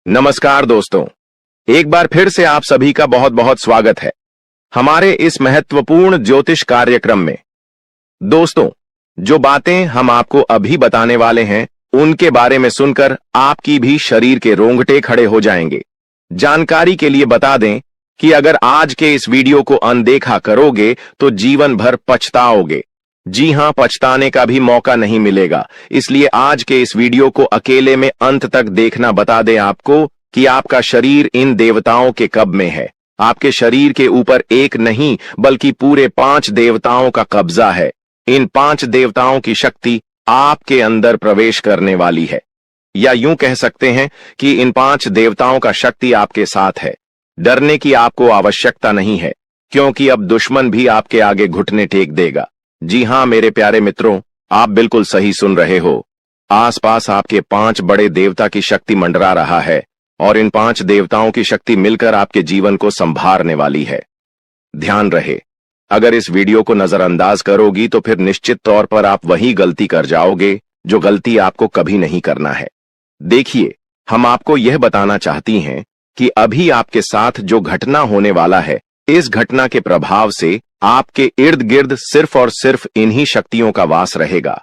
नमस्कार दोस्तों, एक बार फिर से आप सभी का बहुत बहुत स्वागत है हमारे इस महत्वपूर्ण ज्योतिष कार्यक्रम में। दोस्तों, जो बातें हम आपको अभी बताने वाले हैं उनके बारे में सुनकर आपकी भी शरीर के रोंगटे खड़े हो जाएंगे। जानकारी के लिए बता दें कि अगर आज के इस वीडियो को अनदेखा करोगे तो जीवन भर पछताओगे। जी हां, पछताने का भी मौका नहीं मिलेगा। इसलिए आज के इस वीडियो को अकेले में अंत तक देखना बता दें आपको कि आपका शरीर इन देवताओं के कब्ज में है। आपके शरीर के ऊपर एक नहीं बल्कि पूरे 5 देवताओं का कब्जा है। इन 5 देवताओं की शक्ति आपके अंदर प्रवेश करने वाली है, या यूं कह सकते हैं कि इन 5 देवताओं का शक्ति आपके साथ है। डरने की आपको आवश्यकता नहीं है, क्योंकि अब दुश्मन भी आपके आगे घुटने टेक देगा। जी हां मेरे प्यारे मित्रों, आप बिल्कुल सही सुन रहे हो। आसपास आपके 5 बड़े देवता की शक्ति मंडरा रहा है और इन 5 देवताओं की शक्ति मिलकर आपके जीवन को संभारने वाली है। ध्यान रहे, अगर इस वीडियो को नजरअंदाज करोगी तो फिर निश्चित तौर पर आप वही गलती कर जाओगे जो गलती आपको कभी नहीं करना है। देखिए, हम आपको यह बताना चाहती हैं कि अभी आपके साथ जो घटना होने वाला है, इस घटना के प्रभाव से आपके इर्द गिर्द सिर्फ और सिर्फ इन्हीं शक्तियों का वास रहेगा।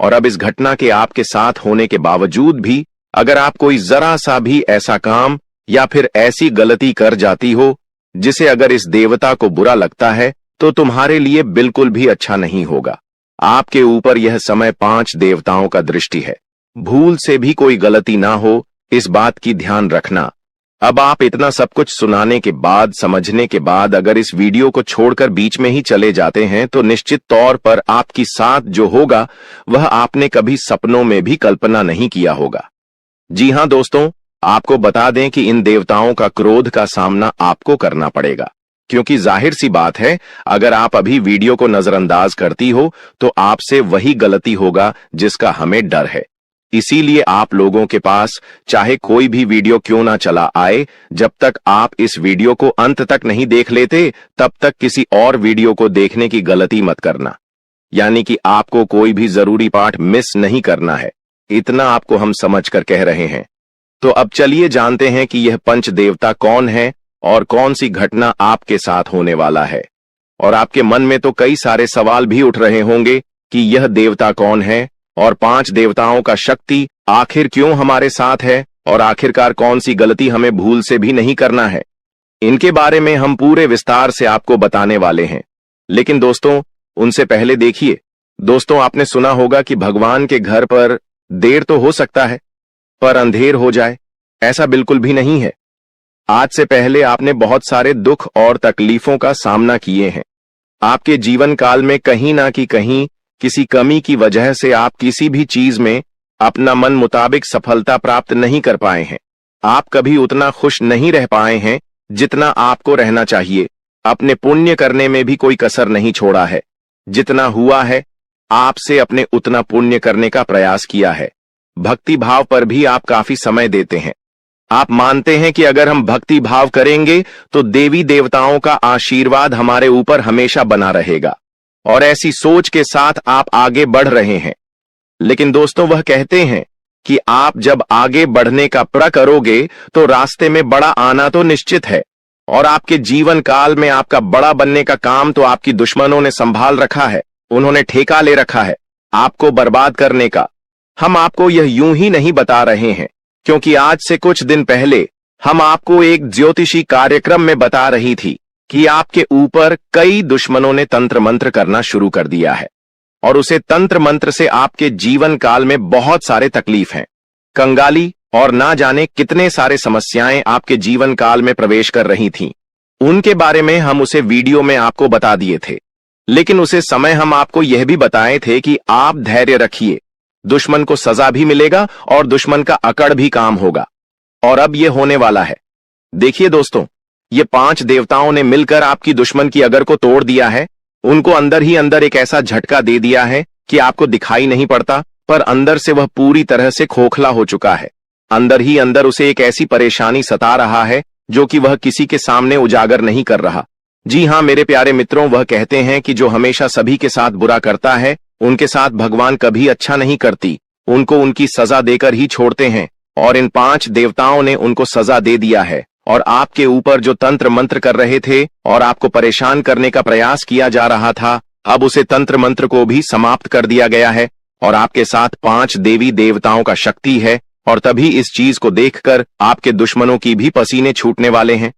और अब इस घटना के आपके साथ होने के बावजूद भी अगर आप कोई जरा सा भी ऐसा काम या फिर ऐसी गलती कर जाती हो जिसे अगर इस देवता को बुरा लगता है तो तुम्हारे लिए बिल्कुल भी अच्छा नहीं होगा। आपके ऊपर यह समय 5 देवताओं का दृष्टि है। भूल से भी कोई गलती ना हो, इस बात की ध्यान रखना। अब आप इतना सब कुछ सुनाने के बाद, समझने के बाद अगर इस वीडियो को छोड़कर बीच में ही चले जाते हैं तो निश्चित तौर पर आपके साथ जो होगा वह आपने कभी सपनों में भी कल्पना नहीं किया होगा। जी हां दोस्तों, आपको बता दें कि इन देवताओं का क्रोध का सामना आपको करना पड़ेगा, क्योंकि जाहिर सी बात है, अगर आप अभी वीडियो को नजरअंदाज करती हो तो आपसे वही गलती होगा जिसका हमें डर है। इसीलिए आप लोगों के पास चाहे कोई भी वीडियो क्यों ना चला आए, जब तक आप इस वीडियो को अंत तक नहीं देख लेते तब तक किसी और वीडियो को देखने की गलती मत करना। यानी कि आपको कोई भी जरूरी पाठ मिस नहीं करना है, इतना आपको हम समझकर कह रहे हैं। तो अब चलिए जानते हैं कि यह पंच देवता कौन है और कौन सी घटना आपके साथ होने वाला है। और आपके मन में तो कई सारे सवाल भी उठ रहे होंगे कि यह देवता कौन है और 5 देवताओं का शक्ति आखिर क्यों हमारे साथ है और आखिरकार कौन सी गलती हमें भूल से भी नहीं करना है। इनके बारे में हम पूरे विस्तार से आपको बताने वाले हैं। लेकिन दोस्तों, उनसे पहले देखिए, दोस्तों आपने सुना होगा कि भगवान के घर पर देर तो हो सकता है पर अंधेर हो जाए, ऐसा बिल्कुल भी नहीं है। आज से पहले आपने बहुत सारे दुख और तकलीफों का सामना किए हैं। आपके जीवन काल में कहीं ना कहीं किसी कमी की वजह से आप किसी भी चीज में अपना मन मुताबिक सफलता प्राप्त नहीं कर पाए हैं। आप कभी उतना खुश नहीं रह पाए हैं जितना आपको रहना चाहिए। अपने पुण्य करने में भी कोई कसर नहीं छोड़ा है। जितना हुआ है आपसे अपने उतना पुण्य करने का प्रयास किया है। भक्ति भाव पर भी आप काफी समय देते हैं। आप मानते हैं कि अगर हम भक्ति भाव करेंगे तो देवी देवताओं का आशीर्वाद हमारे ऊपर हमेशा बना रहेगा, और ऐसी सोच के साथ आप आगे बढ़ रहे हैं। लेकिन दोस्तों, वह कहते हैं कि आप जब आगे बढ़ने का प्रण करोगे तो रास्ते में बड़ा आना तो निश्चित है, और आपके जीवन काल में आपका बड़ा बनने का काम तो आपकी दुश्मनों ने संभाल रखा है। उन्होंने ठेका ले रखा है आपको बर्बाद करने का। हम आपको यह यूं ही नहीं बता रहे हैं, क्योंकि आज से कुछ दिन पहले हम आपको एक ज्योतिषी कार्यक्रम में बता रही थी कि आपके ऊपर कई दुश्मनों ने तंत्र मंत्र करना शुरू कर दिया है, और उसे तंत्र मंत्र से आपके जीवन काल में बहुत सारे तकलीफ हैं, कंगाली और ना जाने कितने सारे समस्याएं आपके जीवन काल में प्रवेश कर रही थीं। उनके बारे में हम उसे वीडियो में आपको बता दिए थे। लेकिन उसे समय हम आपको यह भी बताए थे कि आप धैर्य रखिए, दुश्मन को सजा भी मिलेगा और दुश्मन का अकड़ भी काम होगा। और अब यह होने वाला है। देखिए दोस्तों, ये 5 देवताओं ने मिलकर आपकी दुश्मन की अगर को तोड़ दिया है। उनको अंदर ही अंदर एक ऐसा झटका दे दिया है कि आपको दिखाई नहीं पड़ता, पर अंदर से वह पूरी तरह से खोखला हो चुका है। अंदर ही अंदर उसे एक ऐसी परेशानी सता रहा है जो कि वह किसी के सामने उजागर नहीं कर रहा। जी हां मेरे प्यारे मित्रों, वह कहते हैं कि जो हमेशा सभी के साथ बुरा करता है उनके साथ भगवान कभी अच्छा नहीं करती, उनको उनकी सजा देकर ही छोड़ते हैं और इन 5 देवताओं ने उनको सजा दे दिया है, और आपके ऊपर जो तंत्र मंत्र कर रहे थे और आपको परेशान करने का प्रयास किया जा रहा था, अब उसे तंत्र मंत्र को भी समाप्त कर दिया गया है, और आपके साथ 5 देवी देवताओं का शक्ति है। और तभी इस चीज को देखकर आपके दुश्मनों की भी पसीने छूटने वाले हैं।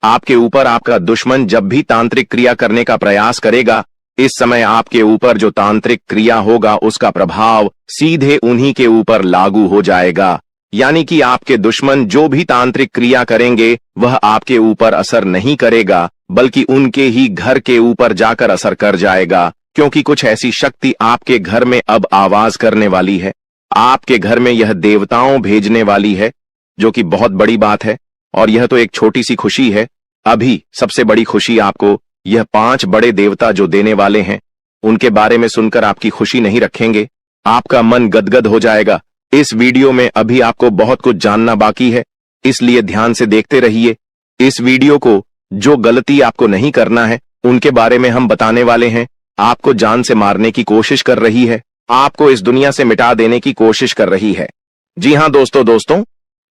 आपके ऊपर आपका दुश्मन जब भी तांत्रिक क्रिया करने का प्रयास करेगा, इस समय आपके ऊपर जो तांत्रिक क्रिया होगा उसका प्रभाव सीधे उन्हीं के ऊपर लागू हो जाएगा। यानी कि आपके दुश्मन जो भी तांत्रिक क्रिया करेंगे वह आपके ऊपर असर नहीं करेगा, बल्कि उनके ही घर के ऊपर जाकर असर कर जाएगा, क्योंकि कुछ ऐसी शक्ति आपके घर में अब आवाज करने वाली है। आपके घर में यह देवताओं भेजने वाली है, जो कि बहुत बड़ी बात है। और यह तो एक छोटी सी खुशी है। अभी सबसे बड़ी खुशी आपको यह 5 बड़े देवता जो देने वाले हैं, उनके बारे में सुनकर आपकी खुशी नहीं रखेंगे, आपका मन गदगद हो जाएगा। इस वीडियो में अभी आपको बहुत कुछ जानना बाकी है, इसलिए ध्यान से देखते रहिए। इस वीडियो को जो गलती आपको नहीं करना है उनके बारे में हम बताने वाले हैं। आपको जान से मारने की कोशिश कर रही है, आपको इस दुनिया से मिटा देने की कोशिश कर रही है। जी हां दोस्तों,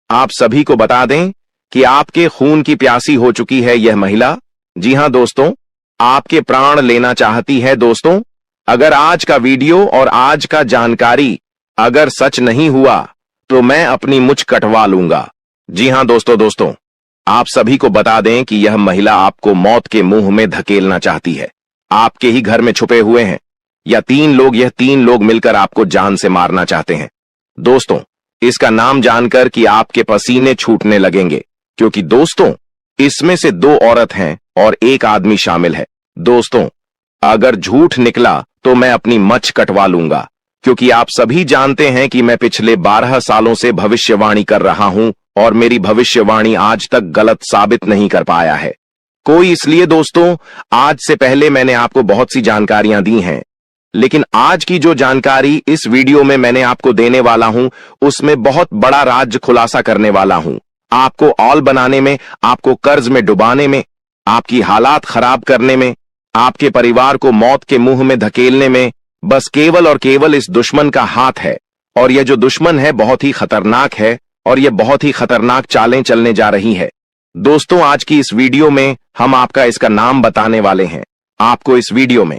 आप सभी को बता दें कि आपके खून की प्यासी हो चुकी है यह महिला। जी हां दोस्तों, आपके प्राण लेना चाहती है। दोस्तों, अगर आज का वीडियो और आज का जानकारी अगर सच नहीं हुआ तो मैं अपनी मुझ कटवा लूंगा। जी हां दोस्तों, आप सभी को बता दें कि यह महिला आपको मौत के मुंह में धकेलना चाहती है। आपके ही घर में छुपे हुए हैं यह 3 लोग मिलकर आपको जान से मारना चाहते हैं। दोस्तों, इसका नाम जानकर कि आपके पसीने छूटने लगेंगे, क्योंकि दोस्तों इसमें से 2 औरत हैं और 1 आदमी शामिल है। दोस्तों, अगर झूठ निकला तो मैं अपनी मच कटवा लूंगा, क्योंकि आप सभी जानते हैं कि मैं पिछले 12 सालों से भविष्यवाणी कर रहा हूं और मेरी भविष्यवाणी आज तक गलत साबित नहीं कर पाया है कोई। इसलिए दोस्तों, आज से पहले मैंने आपको बहुत सी जानकारियां दी हैं, लेकिन आज की जो जानकारी इस वीडियो में मैंने आपको देने वाला हूं, उसमें बहुत बड़ा राज खुलासा करने वाला हूं। आपको औल बनाने में, आपको कर्ज में डुबाने में, आपकी हालात खराब करने में, आपके परिवार को मौत के मुंह में धकेलने में बस केवल और केवल इस दुश्मन का हाथ है। और यह जो दुश्मन है बहुत ही खतरनाक है, और यह बहुत ही खतरनाक चालें चलने जा रही है। दोस्तों, आज की इस वीडियो में हम आपका इसका नाम बताने वाले हैं। आपको इस वीडियो में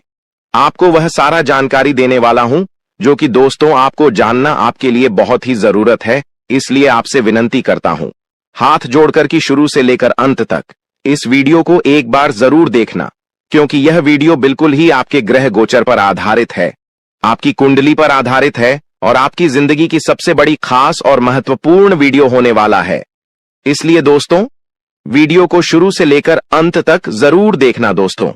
आपको वह सारा जानकारी देने वाला हूं जो कि दोस्तों आपको जानना आपके लिए बहुत ही जरूरत है। इसलिए आपसे विनती करता हूं, हाथ जोड़कर कि शुरू से लेकर अंत तक इस वीडियो को एक बार जरूर देखना, क्योंकि यह वीडियो बिल्कुल ही आपके ग्रह गोचर पर आधारित है, आपकी कुंडली पर आधारित है, और आपकी जिंदगी की सबसे बड़ी खास और महत्वपूर्ण वीडियो होने वाला है। इसलिए दोस्तों, वीडियो को शुरू से लेकर अंत तक जरूर देखना। दोस्तों,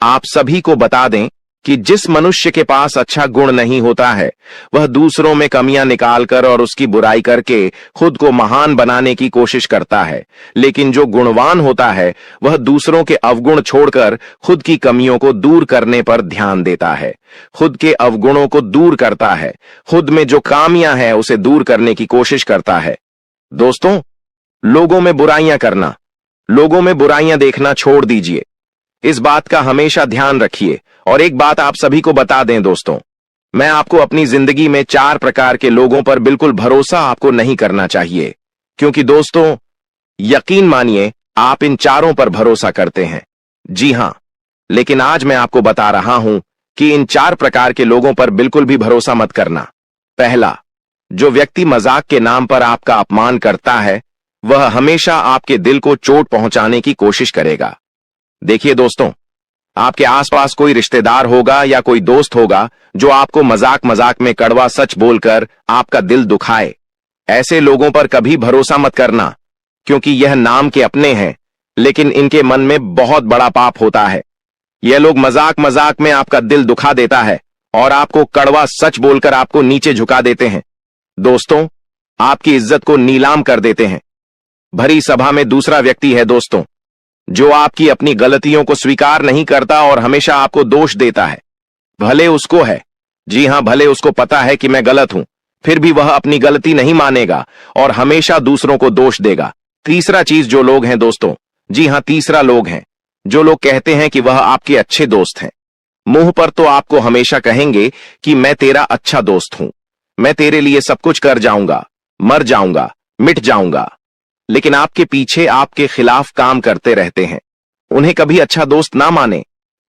आप सभी को बता दें कि जिस मनुष्य के पास अच्छा गुण नहीं होता है, वह दूसरों में कमियां निकालकर और उसकी बुराई करके खुद को महान बनाने की कोशिश करता है। लेकिन जो गुणवान होता है, वह दूसरों के अवगुण छोड़कर खुद की कमियों को दूर करने पर ध्यान देता है, खुद के अवगुणों को दूर करता है, खुद में जो खामियां हैं उसे दूर करने की कोशिश करता है। दोस्तों, लोगों में बुराइयां करना, लोगों में बुराइयां देखना छोड़ दीजिए। इस बात का हमेशा ध्यान रखिए। और एक बात आप सभी को बता दें दोस्तों, मैं आपको अपनी जिंदगी में 4 प्रकार के लोगों पर बिल्कुल भरोसा आपको नहीं करना चाहिए, क्योंकि दोस्तों यकीन मानिए आप इन चारों पर भरोसा करते हैं। जी हां, लेकिन आज मैं आपको बता रहा हूं कि इन 4 प्रकार के लोगों पर बिल्कुल भी भरोसा मत करना। पहला, जो व्यक्ति मजाक के नाम पर आपका अपमान करता है, वह हमेशा आपके दिल को चोट पहुंचाने की कोशिश करेगा। देखिए दोस्तों, आपके आसपास कोई रिश्तेदार होगा या कोई दोस्त होगा जो आपको मजाक मजाक में कड़वा सच बोलकर आपका दिल दुखाए। ऐसे लोगों पर कभी भरोसा मत करना, क्योंकि यह नाम के अपने हैं, लेकिन इनके मन में बहुत बड़ा पाप होता है। यह लोग मजाक मजाक में आपका दिल दुखा देता है और आपको कड़वा सच बोलकर आपको नीचे झुका देते हैं। दोस्तों, आपकी इज्जत को नीलाम कर देते हैं। भरी सभा में दूसरा व्यक्ति है दोस्तों, जो आपकी अपनी गलतियों को स्वीकार नहीं करता और हमेशा आपको दोष देता है। भले उसको है, जी हां, भले उसको पता है कि मैं गलत हूं, फिर भी वह अपनी गलती नहीं मानेगा और हमेशा दूसरों को दोष देगा। तीसरा चीज जो लोग हैं दोस्तों, जी हां, तीसरा लोग हैं जो लोग कहते हैं कि वह आपके अच्छे दोस्त हैं। मुंह पर तो आपको हमेशा कहेंगे कि मैं तेरा अच्छा दोस्त हूं, मैं तेरे लिए सब कुछ कर जाऊंगा, मर जाऊंगा, मिट जाऊंगा, लेकिन आपके पीछे आपके खिलाफ काम करते रहते हैं। उन्हें कभी अच्छा दोस्त ना माने,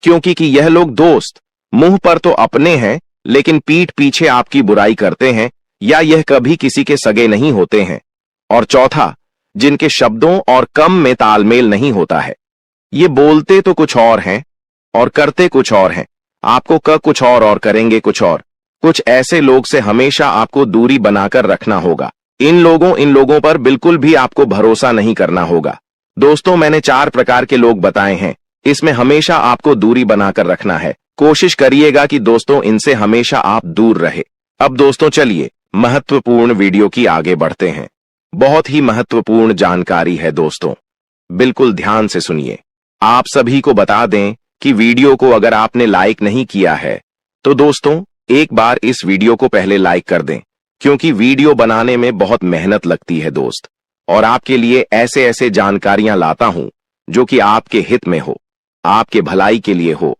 क्योंकि कि यह लोग दोस्त मुंह पर तो अपने हैं, लेकिन पीठ पीछे आपकी बुराई करते हैं, या यह कभी किसी के सगे नहीं होते हैं। और चौथा, जिनके शब्दों और कम में तालमेल नहीं होता है। ये बोलते तो कुछ और हैं और करते कुछ और हैं। आपको कुछ और करेंगे कुछ और। कुछ ऐसे लोग से हमेशा आपको दूरी बनाकर रखना होगा। इन लोगों पर बिल्कुल भी आपको भरोसा नहीं करना होगा। दोस्तों, मैंने 4 प्रकार के लोग बताए हैं, इसमें हमेशा आपको दूरी बनाकर रखना है। कोशिश करिएगा कि दोस्तों इनसे हमेशा आप दूर रहे। अब दोस्तों चलिए महत्वपूर्ण वीडियो की आगे बढ़ते हैं। बहुत ही महत्वपूर्ण जानकारी है दोस्तों, बिल्कुल ध्यान से सुनिए। आप सभी को बता दें कि वीडियो को अगर आपने लाइक नहीं किया है तो दोस्तों एक बार इस वीडियो को पहले लाइक कर दें, क्योंकि वीडियो बनाने में बहुत मेहनत लगती है दोस्त, और आपके लिए ऐसे ऐसे जानकारियां लाता हूं जो कि आपके हित में हो, आपके भलाई के लिए हो।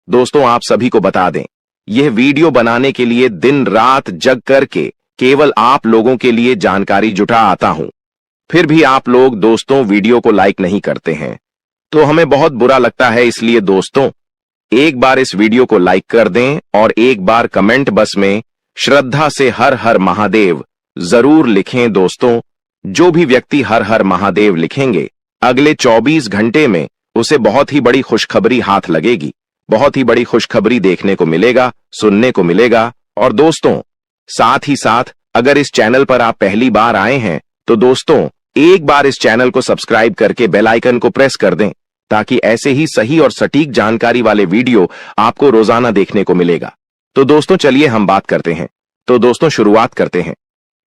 दोस्तों, आप सभी को बता दें, यह वीडियो बनाने के लिए दिन रात जग करके केवल आप लोगों के लिए जानकारी जुटा आता हूं। फिर भी आप लोग दोस्तों वीडियो को लाइक नहीं करते हैं, तो हमें बहुत बुरा लगता है। इसलिए दोस्तों एक बार इस वीडियो को लाइक कर दें और एक बार कमेंट बॉक्स में श्रद्धा से हर हर महादेव जरूर लिखें। दोस्तों, जो भी व्यक्ति हर हर महादेव लिखेंगे, अगले 24 घंटे में उसे बहुत ही बड़ी खुशखबरी हाथ लगेगी, बहुत ही बड़ी खुशखबरी देखने को मिलेगा, सुनने को मिलेगा। और दोस्तों साथ ही साथ अगर इस चैनल पर आप पहली बार आए हैं तो दोस्तों एक बार इस चैनल को सब्सक्राइब करके बेल आइकन को प्रेस कर दें, ताकि ऐसे ही सही और सटीक जानकारी वाले वीडियो आपको रोजाना देखने को मिलेगा। तो दोस्तों चलिए हम बात करते हैं। तो दोस्तों शुरुआत करते हैं।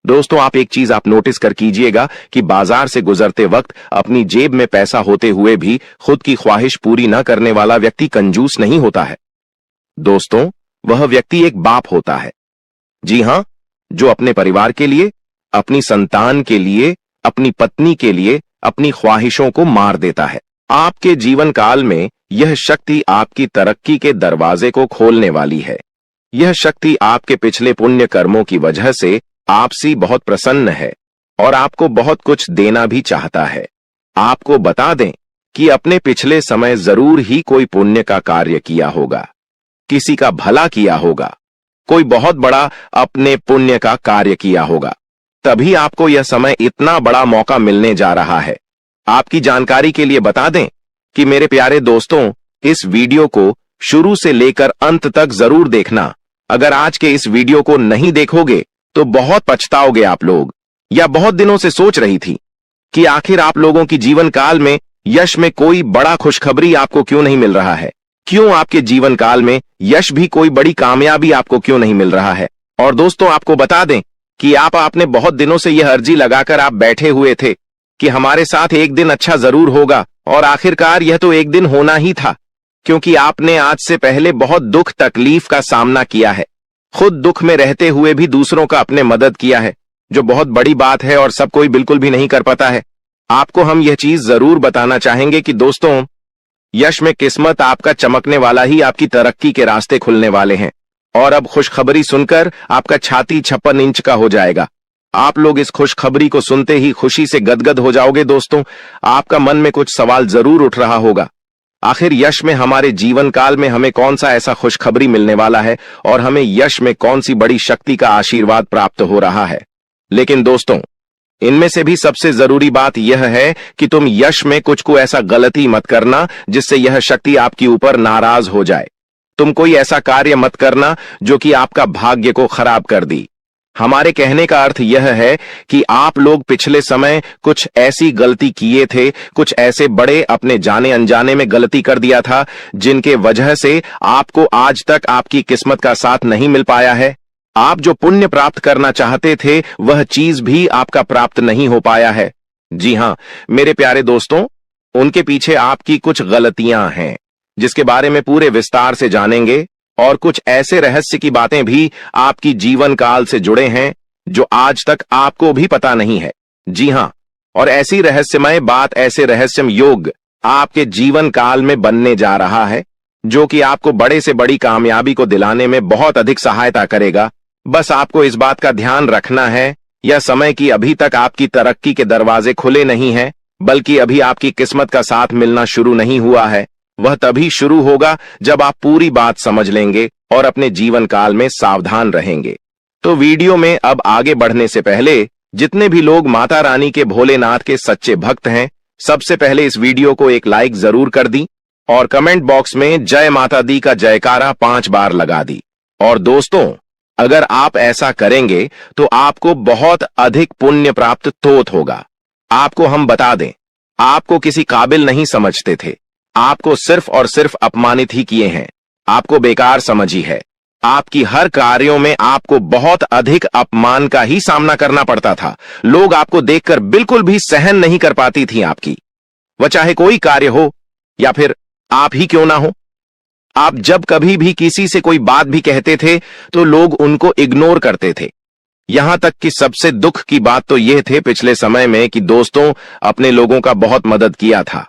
दोस्तों आप एक चीज आप नोटिस कर कीजिएगा कि बाजार से गुजरते वक्त अपनी जेब में पैसा होते हुए भी खुद की ख्वाहिश पूरी न करने वाला व्यक्ति कंजूस नहीं होता है। दोस्तों वह व्यक्ति एक बाप होता है, जी हां, जो अपने परिवार के लिए, अपनी संतान के लिए, अपनी पत्नी के लिए अपनी ख्वाहिशों को मार देता है। आपके जीवन काल में यह शक्ति आपकी तरक्की के दरवाजे को खोलने वाली है। यह शक्ति आपके पिछले पुण्य कर्मों की वजह से आपसे बहुत प्रसन्न है और आपको बहुत कुछ देना भी चाहता है। आपको बता दें कि अपने पिछले समय जरूर ही कोई पुण्य का कार्य किया होगा, किसी का भला किया होगा, कोई बहुत बड़ा अपने पुण्य का कार्य किया होगा, तभी आपको यह समय इतना बड़ा मौका मिलने जा रहा है। आपकी जानकारी के लिए बता दें कि मेरे प्यारे दोस्तों, इस वीडियो को शुरू से लेकर अंत तक जरूर देखना। अगर आज के इस वीडियो को नहीं देखोगे तो बहुत पछताओगे आप लोग। या बहुत दिनों से सोच रही थी कि आखिर आप लोगों की जीवन काल में यश में कोई बड़ा खुशखबरी आपको क्यों नहीं मिल रहा है, क्यों आपके जीवन काल में यश भी कोई बड़ी कामयाबी आपको क्यों नहीं मिल रहा है। और दोस्तों आपको बता दें कि आपने बहुत दिनों से यह अर्जी लगाकर आप बैठे हुए थे कि हमारे साथ एक दिन अच्छा जरूर होगा, और आखिरकार यह तो एक दिन होना ही था, क्योंकि आपने आज से पहले बहुत दुख तकलीफ का सामना किया है। खुद दुख में रहते हुए भी दूसरों का अपने मदद किया है, जो बहुत बड़ी बात है और सब कोई बिल्कुल भी नहीं कर पाता है। आपको हम यह चीज जरूर बताना चाहेंगे कि दोस्तों यश में किस्मत आपका चमकने वाला ही आपकी तरक्की के रास्ते खुलने वाले हैं। और अब खुशखबरी सुनकर आपका छाती 56 इंच का हो जाएगा। आप लोग इस खुशखबरी को सुनते ही खुशी से गदगद हो जाओगे। दोस्तों आपका मन में कुछ सवाल जरूर उठ रहा होगा, आखिर यश में हमारे जीवन काल में हमें कौन सा ऐसा खुशखबरी मिलने वाला है और हमें यश में कौन सी बड़ी शक्ति का आशीर्वाद प्राप्त हो रहा है। लेकिन दोस्तों इनमें से भी सबसे जरूरी बात यह है कि तुम यश में कुछ को ऐसा गलती मत करना जिससे यह शक्ति आपके ऊपर नाराज हो जाए। तुम कोई ऐसा कार्य मत करना जो कि आपका भाग्य को खराब कर दी। हमारे कहने का अर्थ यह है कि आप लोग पिछले समय कुछ ऐसी गलती किए थे, कुछ ऐसे बड़े अपने जाने अनजाने में गलती कर दिया था जिनके वजह से आपको आज तक आपकी किस्मत का साथ नहीं मिल पाया है। आप जो पुण्य प्राप्त करना चाहते थे वह चीज भी आपका प्राप्त नहीं हो पाया है। जी हां मेरे प्यारे दोस्तों, उनके पीछे आपकी कुछ गलतियां हैं जिसके बारे में पूरे विस्तार से जानेंगे, और कुछ ऐसे रहस्य की बातें भी आपकी जीवन काल से जुड़े हैं जो आज तक आपको भी पता नहीं है। जी हां, और ऐसी रहस्यमय बात, ऐसे रहस्यमय योग आपके जीवन काल में बनने जा रहा है जो कि आपको बड़े से बड़ी कामयाबी को दिलाने में बहुत अधिक सहायता करेगा। बस आपको इस बात का ध्यान रखना है या समय की अभी तक आपकी तरक्की के दरवाजे खुले नहीं हैं, बल्कि अभी आपकी किस्मत का साथ मिलना शुरू नहीं हुआ है, वह तभी शुरू होगा जब आप पूरी बात समझ लेंगे और अपने जीवन काल में सावधान रहेंगे। तो वीडियो में अब आगे बढ़ने से पहले जितने भी लोग माता रानी के भोलेनाथ के सच्चे भक्त हैं, सबसे पहले इस वीडियो को एक लाइक जरूर कर दी और कमेंट बॉक्स में जय माता दी का जयकारा 5 बार लगा दी। और दोस्तों, अगर आप ऐसा करेंगे तो आपको बहुत अधिक पुण्य प्राप्त तोत होगा। आपको हम बता दें, आपको किसी काबिल नहीं समझते थे, आपको सिर्फ और सिर्फ अपमानित ही किए हैं, आपको बेकार समझी है। आपकी हर कार्यों में आपको बहुत अधिक अपमान का ही सामना करना पड़ता था। लोग आपको देखकर बिल्कुल भी सहन नहीं कर पाती थी आपकी, वह चाहे कोई कार्य हो या फिर आप ही क्यों ना हो। आप जब कभी भी किसी से कोई बात भी कहते थे तो लोग उनको इग्नोर करते थे। यहां तक कि सबसे दुख की बात तो यह थे पिछले समय में कि दोस्तों अपने लोगों का बहुत मदद किया था,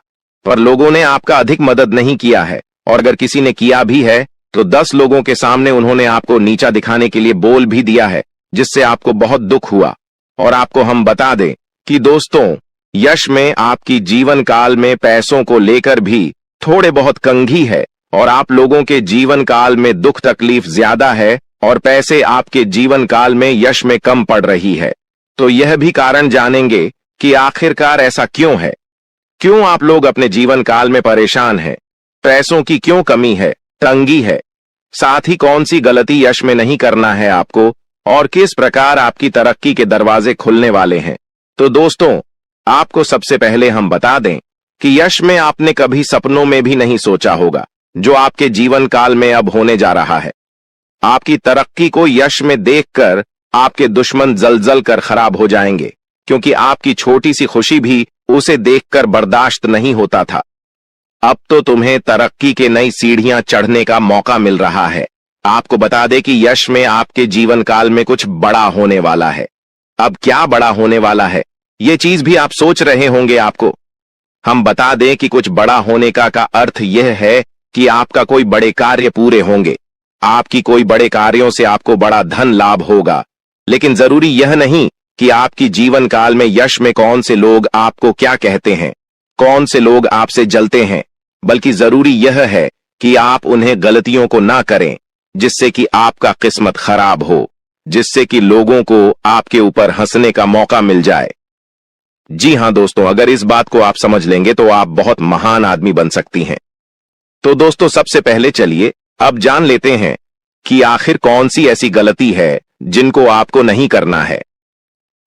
पर लोगों ने आपका अधिक मदद नहीं किया है, और अगर किसी ने किया भी है तो 10 लोगों के सामने उन्होंने आपको नीचा दिखाने के लिए बोल भी दिया है, जिससे आपको बहुत दुख हुआ। और आपको हम बता दें कि दोस्तों, यश में आपकी जीवन काल में पैसों को लेकर भी थोड़े बहुत कंघी है, और आप लोगों के जीवन काल में दुख तकलीफ ज्यादा है और पैसे आपके जीवन काल में यश में कम पड़ रही है। तो यह भी कारण जानेंगे कि आखिरकार ऐसा क्यों है, क्यों आप लोग अपने जीवन काल में परेशान हैं, पैसों की क्यों कमी है, तंगी है, साथ ही कौन सी गलती यश में नहीं करना है आपको, और किस प्रकार आपकी तरक्की के दरवाजे खुलने वाले हैं। तो दोस्तों, आपको सबसे पहले हम बता दें कि यश में आपने कभी सपनों में भी नहीं सोचा होगा जो आपके जीवन काल में अब होने जा रहा है। आपकी तरक्की को यश में देखकर आपके दुश्मन जल कर खराब हो जाएंगे, क्योंकि आपकी छोटी सी खुशी भी उसे देखकर बर्दाश्त नहीं होता था। अब तो तुम्हें तरक्की के नई सीढ़ियां चढ़ने का मौका मिल रहा है। आपको बता दें कि यश में आपके जीवन काल में कुछ बड़ा होने वाला है। अब क्या बड़ा होने वाला है, ये चीज भी आप सोच रहे होंगे। आपको हम बता दें कि कुछ बड़ा होने का अर्थ यह है कि आपका कोई बड़े कार्य पूरे होंगे, आपकी कोई बड़े कार्यों से आपको बड़ा धन लाभ होगा। लेकिन जरूरी यह नहीं कि आपकी जीवन काल में यश में कौन से लोग आपको क्या कहते हैं, कौन से लोग आपसे जलते हैं, बल्कि जरूरी यह है कि आप उन्हें गलतियों को ना करें जिससे कि आपका किस्मत खराब हो, जिससे कि लोगों को आपके ऊपर हंसने का मौका मिल जाए। जी हां दोस्तों, अगर इस बात को आप समझ लेंगे तो आप बहुत महान आदमी बन सकती हैं। तो दोस्तों, सबसे पहले चलिए अब जान लेते हैं कि आखिर कौन सी ऐसी गलती है जिनको आपको नहीं करना है।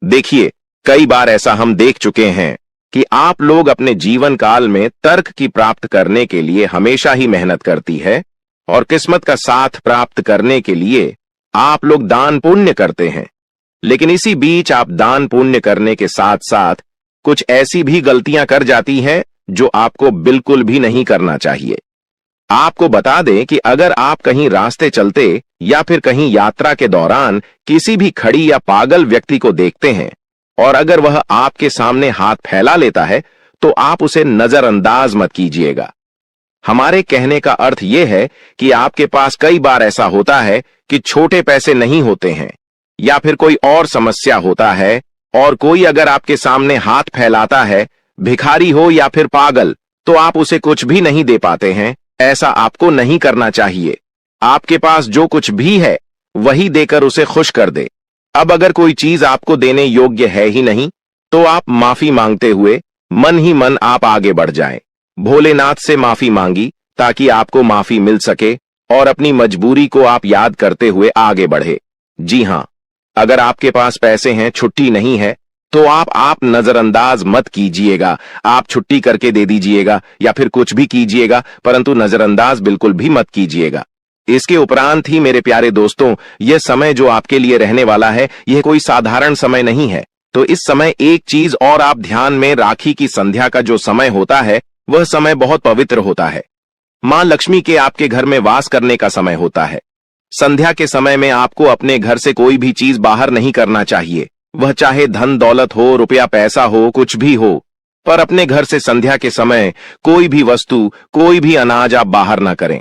देखिए, कई बार ऐसा हम देख चुके हैं कि आप लोग अपने जीवन काल में तर्क की प्राप्त करने के लिए हमेशा ही मेहनत करती है, और किस्मत का साथ प्राप्त करने के लिए आप लोग दान पुण्य करते हैं। लेकिन इसी बीच आप दान पुण्य करने के साथ साथ कुछ ऐसी भी गलतियां कर जाती हैं जो आपको बिल्कुल भी नहीं करना चाहिए। आपको बता दें कि अगर आप कहीं रास्ते चलते या फिर कहीं यात्रा के दौरान किसी भी खड़ी या पागल व्यक्ति को देखते हैं, और अगर वह आपके सामने हाथ फैला लेता है, तो आप उसे नजरअंदाज मत कीजिएगा। हमारे कहने का अर्थ यह है कि आपके पास कई बार ऐसा होता है कि छोटे पैसे नहीं होते हैं, या फिर कोई और समस्या होता है, और कोई अगर आपके सामने हाथ फैलाता है, भिखारी हो या फिर पागल, तो आप उसे कुछ भी नहीं दे पाते हैं। ऐसा आपको नहीं करना चाहिए। आपके पास जो कुछ भी है वही देकर उसे खुश कर दे। अब अगर कोई चीज आपको देने योग्य है ही नहीं, तो आप माफी मांगते हुए मन ही मन आप आगे बढ़ जाएं। भोलेनाथ से माफी मांगी ताकि आपको माफी मिल सके, और अपनी मजबूरी को आप याद करते हुए आगे बढ़े। जी हां, अगर आपके पास पैसे हैं, छुट्टी नहीं है, तो आप नजरअंदाज मत कीजिएगा। आप छुट्टी करके दे दीजिएगा या फिर कुछ भी कीजिएगा, परंतु नजरअंदाज बिल्कुल भी मत कीजिएगा। इसके उपरांत ही मेरे प्यारे दोस्तों, यह समय जो आपके लिए रहने वाला है, यह कोई साधारण समय नहीं है। तो इस समय एक चीज और आप ध्यान में, राखी की संध्या का जो समय होता है, वह समय बहुत पवित्र होता है। मां लक्ष्मी के आपके घर में वास करने का समय होता है। संध्या के समय में आपको अपने घर से कोई भी चीज बाहर नहीं करना चाहिए, वह चाहे धन दौलत हो, रुपया पैसा हो, कुछ भी हो, पर अपने घर से संध्या के समय कोई भी वस्तु, कोई भी अनाज आप बाहर ना करें।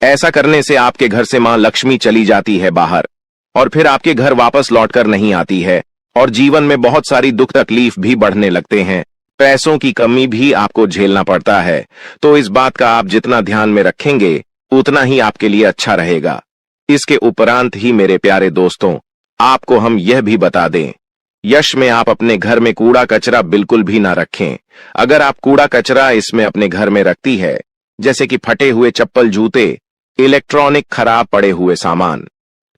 ऐसा करने से आपके घर से मां लक्ष्मी चली जाती है बाहर, और फिर आपके घर वापस लौटकर नहीं आती है, और जीवन में बहुत सारी दुख तकलीफ भी बढ़ने लगते हैं। पैसों की कमी भी आपको झेलना पड़ता है। तो इस बात का आप जितना ध्यान में रखेंगे उतना ही आपके लिए अच्छा रहेगा। इसके उपरांत ही मेरे प्यारे दोस्तों, आपको हम यह भी बता दें, यश में आप अपने घर में कूड़ा कचरा बिल्कुल भी ना रखें। अगर आप कूड़ा कचरा इसमें अपने घर में रखती है, जैसे कि फटे हुए चप्पल, जूते, इलेक्ट्रॉनिक खराब पड़े हुए सामान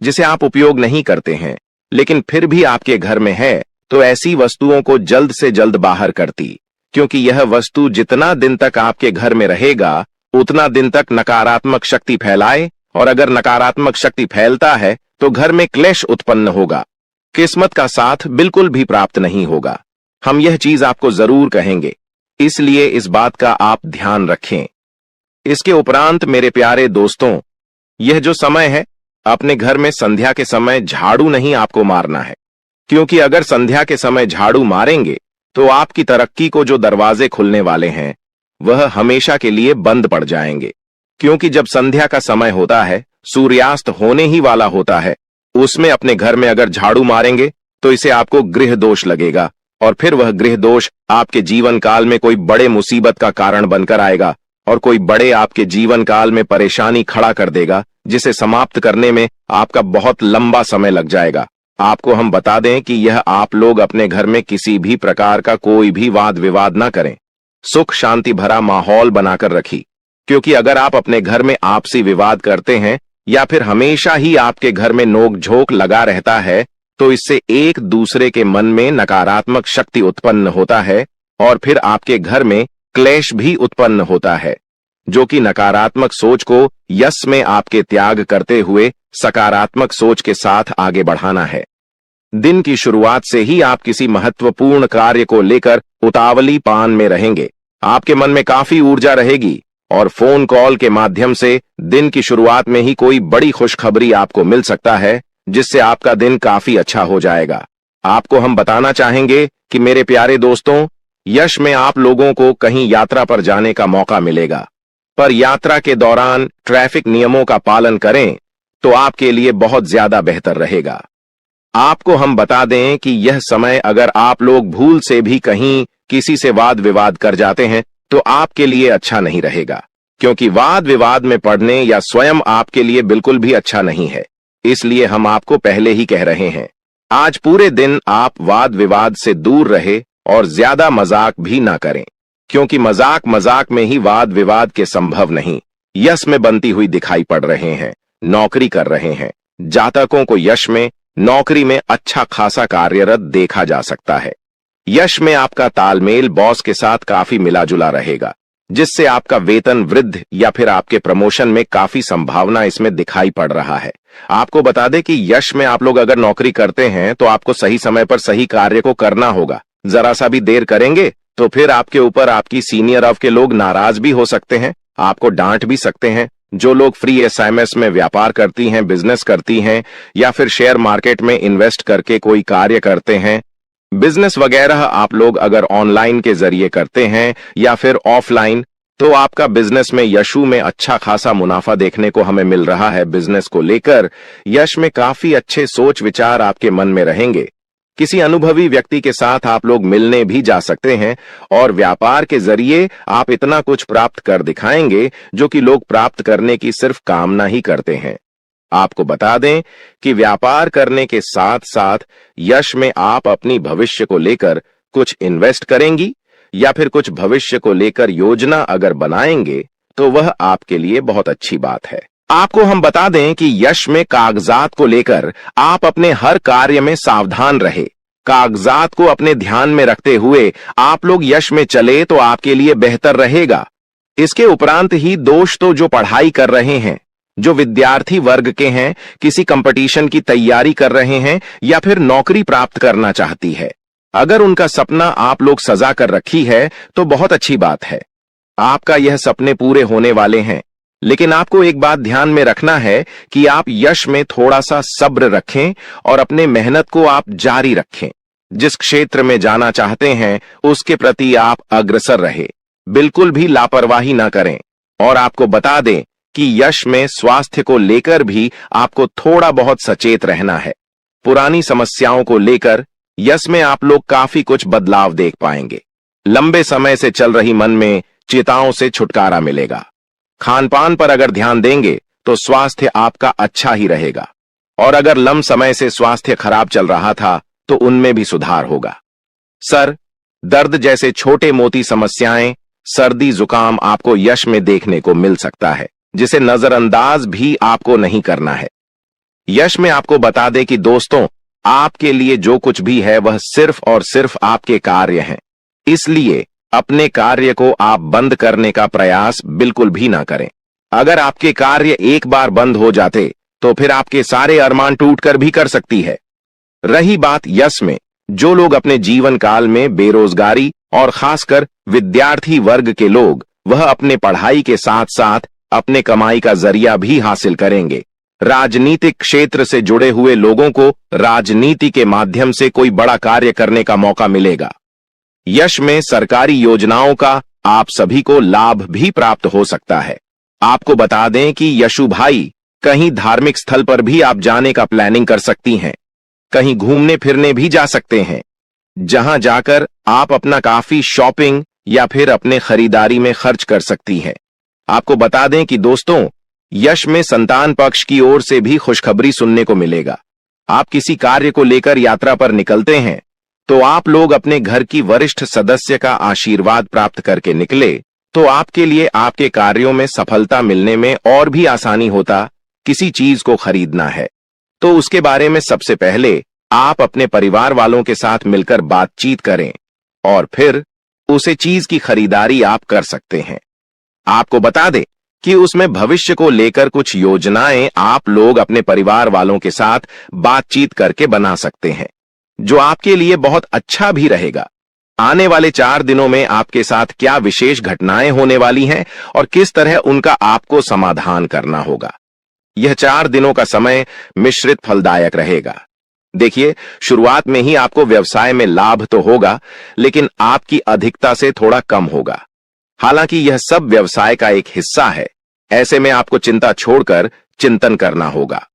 जिसे आप उपयोग नहीं करते हैं लेकिन फिर भी आपके घर में है, तो ऐसी वस्तुओं को जल्द से जल्द बाहर करती, क्योंकि यह वस्तु जितना दिन तक आपके घर में रहेगा उतना दिन तक नकारात्मक शक्ति फैलाए, और अगर नकारात्मक शक्ति फैलता है तो घर में क्लेश उत्पन्न होगा, किस्मत का साथ बिल्कुल भी प्राप्त नहीं होगा। हम यह चीज आपको जरूर कहेंगे, इसलिए इस बात का आप ध्यान रखें। इसके उपरांत मेरे प्यारे दोस्तों, यह जो समय है, अपने घर में संध्या के समय झाड़ू नहीं आपको मारना है, क्योंकि अगर संध्या के समय झाड़ू मारेंगे तो आपकी तरक्की को जो दरवाजे खुलने वाले हैं वह हमेशा के लिए बंद पड़ जाएंगे। क्योंकि जब संध्या का समय होता है, सूर्यास्त होने ही वाला होता है, उसमें अपने घर में अगर झाड़ू मारेंगे तो इसे आपको गृह दोष लगेगा, और फिर वह गृह दोष आपके जीवन काल में कोई बड़े मुसीबत का कारण बनकर आएगा और कोई बड़े आपके जीवन काल में परेशानी खड़ा कर देगा, जिसे समाप्त करने में आपका बहुत लंबा समय लग जाएगा। आपको हम बता दें कि यह आप लोग अपने घर में किसी भी प्रकार का कोई भी वाद विवाद ना करें, सुख शांति भरा माहौल बनाकर रखी, क्योंकि अगर आप अपने घर में आपसी विवाद करते हैं या फिर हमेशा ही आपके घर में नोक झोंक लगा रहता है, तो इससे एक दूसरे के मन में नकारात्मक शक्ति उत्पन्न होता है और फिर आपके घर में क्लेश भी उत्पन्न होता है, जो कि नकारात्मक सोच को यश में आपके त्याग करते हुए सकारात्मक सोच के साथ आगे बढ़ाना है। दिन की शुरुआत से ही आप किसी महत्वपूर्ण कार्य को लेकर उतावली पान में रहेंगे। आपके मन में काफी ऊर्जा रहेगी और फोन कॉल के माध्यम से दिन की शुरुआत में ही कोई बड़ी खुशखबरी आपको मिल सकता है, जिससे आपका दिन काफी अच्छा हो जाएगा। आपको हम बताना चाहेंगे कि मेरे प्यारे दोस्तों, यश में आप लोगों को कहीं यात्रा पर जाने का मौका मिलेगा, पर यात्रा के दौरान ट्रैफिक नियमों का पालन करें तो आपके लिए बहुत ज्यादा बेहतर रहेगा। आपको हम बता दें कि यह समय अगर आप लोग भूल से भी कहीं किसी से वाद विवाद कर जाते हैं तो आपके लिए अच्छा नहीं रहेगा, क्योंकि वाद विवाद में पड़ने या स्वयं आपके लिए बिल्कुल भी अच्छा नहीं है। इसलिए हम आपको पहले ही कह रहे हैं, आज पूरे दिन आप वाद विवाद से दूर रहे और ज्यादा मजाक भी ना करें, क्योंकि मजाक मजाक में ही वाद विवाद के संभव नहीं यश में बनती हुई दिखाई पड़ रहे हैं। नौकरी कर रहे हैं जातकों को यश में नौकरी में अच्छा खासा कार्यरत देखा जा सकता है। यश में आपका तालमेल बॉस के साथ काफी मिला जुला रहेगा, जिससे आपका वेतन वृद्ध या फिर आपके प्रमोशन में काफी संभावना इसमें दिखाई पड़ रहा है। आपको बता दें कि यश में आप लोग अगर नौकरी करते हैं तो आपको सही समय पर सही कार्य को करना होगा। जरा सा भी देर करेंगे तो फिर आपके ऊपर आपकी सीनियर ऑफ के लोग नाराज भी हो सकते हैं, आपको डांट भी सकते हैं। जो लोग फ्री एसएमएस में व्यापार करती हैं, बिजनेस करती हैं या फिर शेयर मार्केट में इन्वेस्ट करके कोई कार्य करते हैं, बिजनेस वगैरह आप लोग अगर ऑनलाइन के जरिए करते हैं या फिर ऑफलाइन, तो आपका बिजनेस में यशु में अच्छा खासा मुनाफा देखने को हमें मिल रहा है। बिजनेस को लेकर यश में काफी अच्छे सोच विचार आपके मन में रहेंगे। किसी अनुभवी व्यक्ति के साथ आप लोग मिलने भी जा सकते हैं और व्यापार के जरिए आप इतना कुछ प्राप्त कर दिखाएंगे जो कि लोग प्राप्त करने की सिर्फ कामना ही करते हैं। आपको बता दें कि व्यापार करने के साथ साथ यश में आप अपनी भविष्य को लेकर कुछ इन्वेस्ट करेंगी या फिर कुछ भविष्य को लेकर योजना अगर बनाएंगे तो वह आपके लिए बहुत अच्छी बात है। आपको हम बता दें कि यश में कागजात को लेकर आप अपने हर कार्य में सावधान रहे। कागजात को अपने ध्यान में रखते हुए आप लोग यश में चले तो आपके लिए बेहतर रहेगा। इसके उपरांत ही दोस्त तो जो पढ़ाई कर रहे हैं, जो विद्यार्थी वर्ग के हैं, किसी कंपटीशन की तैयारी कर रहे हैं या फिर नौकरी प्राप्त करना चाहती है, अगर उनका सपना आप लोग सजा कर रखी है तो बहुत अच्छी बात है। आपका यह सपने पूरे होने वाले हैं, लेकिन आपको एक बात ध्यान में रखना है कि आप यश में थोड़ा सा सब्र रखें और अपने मेहनत को आप जारी रखें। जिस क्षेत्र में जाना चाहते हैं उसके प्रति आप अग्रसर रहे, बिल्कुल भी लापरवाही ना करें। और आपको बता दें कि यश में स्वास्थ्य को लेकर भी आपको थोड़ा बहुत सचेत रहना है। पुरानी समस्याओं को लेकर यश में आप लोग काफी कुछ बदलाव देख पाएंगे। लंबे समय से चल रही मन में चिंताओं से छुटकारा मिलेगा। खान पान पर अगर ध्यान देंगे तो स्वास्थ्य आपका अच्छा ही रहेगा, और अगर लंबे समय से स्वास्थ्य खराब चल रहा था तो उनमें भी सुधार होगा। सर दर्द जैसे छोटे मोटी समस्याएं, सर्दी जुकाम आपको यश में देखने को मिल सकता है, जिसे नजरअंदाज भी आपको नहीं करना है। यश में आपको बता दें कि दोस्तों, आपके लिए जो कुछ भी है वह सिर्फ और सिर्फ आपके कार्य हैं, इसलिए अपने कार्य को आप बंद करने का प्रयास बिल्कुल भी ना करें। अगर आपके कार्य एक बार बंद हो जाते तो फिर आपके सारे अरमान टूटकर भी कर सकती है। रही बात यश में, जो लोग अपने जीवन काल में बेरोजगारी और खासकर विद्यार्थी वर्ग के लोग, वह अपने पढ़ाई के साथ साथ अपने कमाई का जरिया भी हासिल करेंगे। राजनीतिक क्षेत्र से जुड़े हुए लोगों को राजनीति के माध्यम से कोई बड़ा कार्य करने का मौका मिलेगा। यश में सरकारी योजनाओं का आप सभी को लाभ भी प्राप्त हो सकता है। आपको बता दें कि यशु भाई, कहीं धार्मिक स्थल पर भी आप जाने का प्लानिंग कर सकती हैं। कहीं घूमने फिरने भी जा सकते हैं, जहां जाकर आप अपना काफी शॉपिंग या फिर अपने खरीदारी में खर्च कर सकती हैं। आपको बता दें कि दोस्तों, यश में संतान पक्ष की ओर से भी खुशखबरी सुनने को मिलेगा। आप किसी कार्य को लेकर यात्रा पर निकलते हैं तो आप लोग अपने घर की वरिष्ठ सदस्य का आशीर्वाद प्राप्त करके निकले तो आपके लिए आपके कार्यों में सफलता मिलने में और भी आसानी होता। किसी चीज को खरीदना है तो उसके बारे में सबसे पहले आप अपने परिवार वालों के साथ मिलकर बातचीत करें और फिर उसे चीज की खरीदारी आप कर सकते हैं। आपको बता दें कि उसमें भविष्य को लेकर कुछ योजनाएं आप लोग अपने परिवार वालों के साथ बातचीत करके बना सकते हैं, जो आपके लिए बहुत अच्छा भी रहेगा। आने वाले 4 दिनों में आपके साथ क्या विशेष घटनाएं होने वाली हैं और किस तरह उनका आपको समाधान करना होगा। यह 4 दिनों का समय मिश्रित फलदायक रहेगा। देखिए, शुरुआत में ही आपको व्यवसाय में लाभ तो होगा, लेकिन आपकी अधिकता से थोड़ा कम होगा। हालांकि यह सब व्यवसाय का एक हिस्सा है, ऐसे में आपको चिंता छोड़कर चिंतन करना होगा।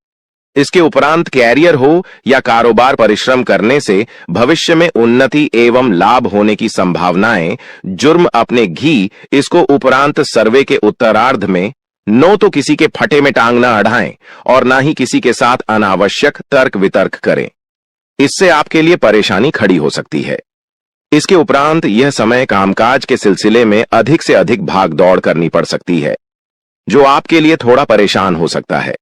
इसके उपरांत कैरियर हो या कारोबार, परिश्रम करने से भविष्य में उन्नति एवं लाभ होने की संभावनाएं। जुर्म अपने घी, इसको उपरांत सर्वे के उत्तरार्ध में नो तो किसी के फटे में टांग ना अड़ाएं और ना ही किसी के साथ अनावश्यक तर्क वितर्क करें, इससे आपके लिए परेशानी खड़ी हो सकती है। इसके उपरांत यह समय कामकाज के सिलसिले में अधिक से अधिक भाग दौड़ करनी पड़ सकती है, जो आपके लिए थोड़ा परेशान हो सकता है।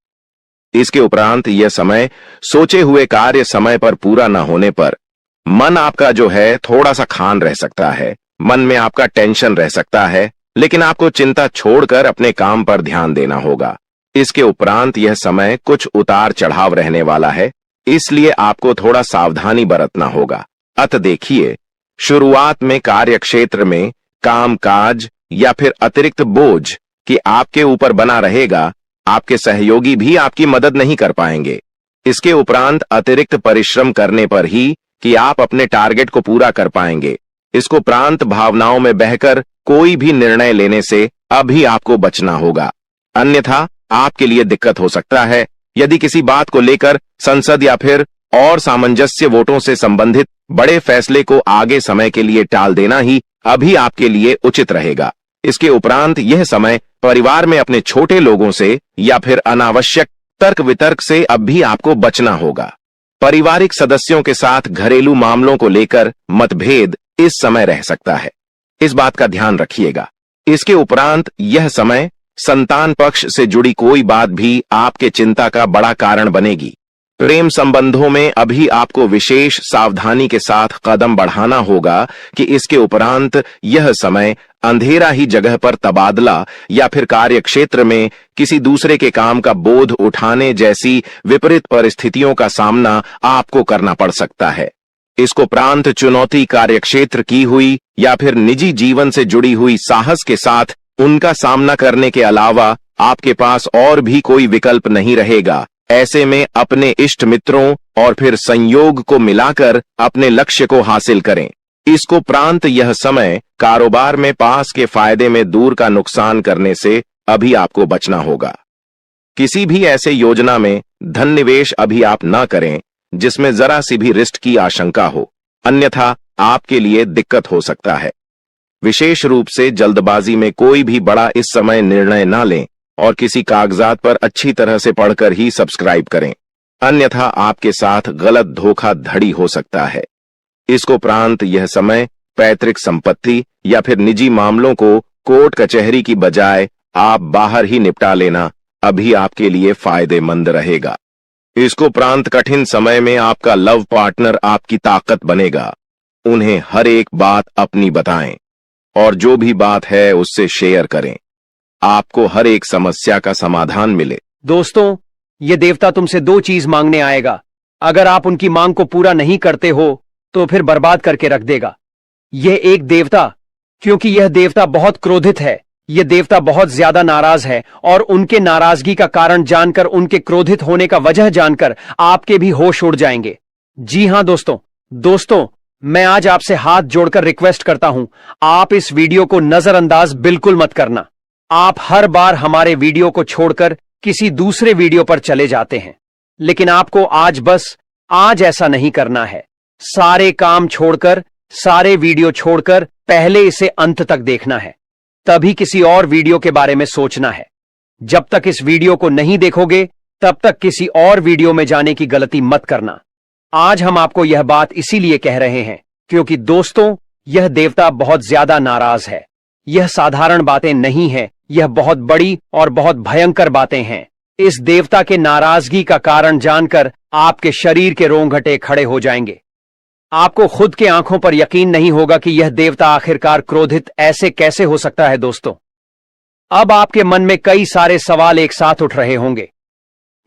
इसके उपरांत यह समय सोचे हुए कार्य समय पर पूरा न होने पर मन आपका जो है थोड़ा सा खान रह सकता है, मन में आपका टेंशन रह सकता है, लेकिन आपको चिंता छोड़कर अपने काम पर ध्यान देना होगा। इसके उपरांत यह समय कुछ उतार चढ़ाव रहने वाला है, इसलिए आपको थोड़ा सावधानी बरतना होगा। अतः देखिए, शुरुआत में कार्य क्षेत्र में काम काज या फिर अतिरिक्त बोझ कि आपके ऊपर बना रहेगा, आपके सहयोगी भी आपकी मदद नहीं कर पाएंगे। इसके उपरांत अतिरिक्त परिश्रम करने पर ही कि आप अपने टारगेट को पूरा कर पाएंगे। इसको प्रांत भावनाओं में बहकर कोई भी निर्णय लेने से अभी आपको बचना होगा, अन्यथा आपके लिए दिक्कत हो सकता है। यदि किसी बात को लेकर संसद या फिर और सामंजस्य वोटों से संबंधित बड़े फैसले को आगे समय के लिए टाल देना ही अभी आपके लिए उचित रहेगा। इसके उपरांत यह समय परिवार में अपने छोटे लोगों से या फिर अनावश्यक तर्क वितर्क से अब भी आपको बचना होगा। पारिवारिक सदस्यों के साथ घरेलू मामलों को लेकर मतभेद इस समय रह सकता है, इस बात का ध्यान रखिएगा। इसके उपरांत यह समय संतान पक्ष से जुड़ी कोई बात भी आपके चिंता का बड़ा कारण बनेगी। प्रेम संबंधों में अभी आपको विशेष सावधानी के साथ कदम बढ़ाना होगा कि इसके उपरांत यह समय अंधेरा ही जगह पर तबादला या फिर कार्य क्षेत्र में किसी दूसरे के काम का बोझ उठाने जैसी विपरीत परिस्थितियों का सामना आपको करना पड़ सकता है। इसको प्रांत चुनौती कार्य क्षेत्र की हुई या फिर निजी जीवन से जुड़ी हुई साहस के साथ उनका सामना करने के अलावा आपके पास और भी कोई विकल्प नहीं रहेगा। ऐसे में अपने इष्ट मित्रों और फिर संयोग को मिलाकर अपने लक्ष्य को हासिल करें। इसको प्रांत यह समय कारोबार में पास के फायदे में दूर का नुकसान करने से अभी आपको बचना होगा। किसी भी ऐसे योजना में धन निवेश अभी आप न करें जिसमें जरा सी भी रिस्क की आशंका हो, अन्यथा आपके लिए दिक्कत हो सकता है। विशेष रूप से जल्दबाजी में कोई भी बड़ा इस समय निर्णय ना लें और किसी कागजात पर अच्छी तरह से पढ़कर ही सब्सक्राइब करें, अन्यथा आपके साथ गलत धोखाधड़ी हो सकता है। इसको उपरांत यह समय पैतृक संपत्ति या फिर निजी मामलों को कोर्ट कचहरी की बजाय आप बाहर ही निपटा लेना अभी आपके लिए फायदेमंद रहेगा। इसको उपरांत कठिन समय में आपका लव पार्टनर आपकी ताकत बनेगा। उन्हें हर एक बात अपनी बताएं और जो भी बात है उससे शेयर करें, आपको हर एक समस्या का समाधान मिले। दोस्तों, ये देवता तुमसे दो चीज मांगने आएगा। अगर आप उनकी मांग को पूरा नहीं करते हो तो फिर बर्बाद करके रख देगा। यह एक देवता, क्योंकि यह देवता बहुत क्रोधित है, यह देवता बहुत ज्यादा नाराज है और उनके नाराजगी का कारण जानकर, उनके क्रोधित होने का वजह जानकर आपके भी होश उड़ जाएंगे। जी हां दोस्तों, मैं आज आपसे हाथ जोड़कर रिक्वेस्ट करता हूं, आप इस वीडियो को नजरअंदाज बिल्कुल मत करना। आप हर बार हमारे वीडियो को छोड़कर किसी दूसरे वीडियो पर चले जाते हैं, लेकिन आपको आज ऐसा नहीं करना है। सारे काम छोड़कर, सारे वीडियो छोड़कर पहले इसे अंत तक देखना है, तभी किसी और वीडियो के बारे में सोचना है। जब तक इस वीडियो को नहीं देखोगे तब तक किसी और वीडियो में जाने की गलती मत करना। आज हम आपको यह बात इसीलिए कह रहे हैं क्योंकि दोस्तों, यह देवता बहुत ज्यादा नाराज है। यह साधारण बातें नहीं है, यह बहुत बड़ी और बहुत भयंकर बातें हैं। इस देवता के नाराजगी का कारण जानकर आपके शरीर के रोंगटे खड़े हो जाएंगे। आपको खुद के आंखों पर यकीन नहीं होगा कि यह देवता आखिरकार क्रोधित ऐसे कैसे हो सकता है। दोस्तों, अब आपके मन में कई सारे सवाल एक साथ उठ रहे होंगे,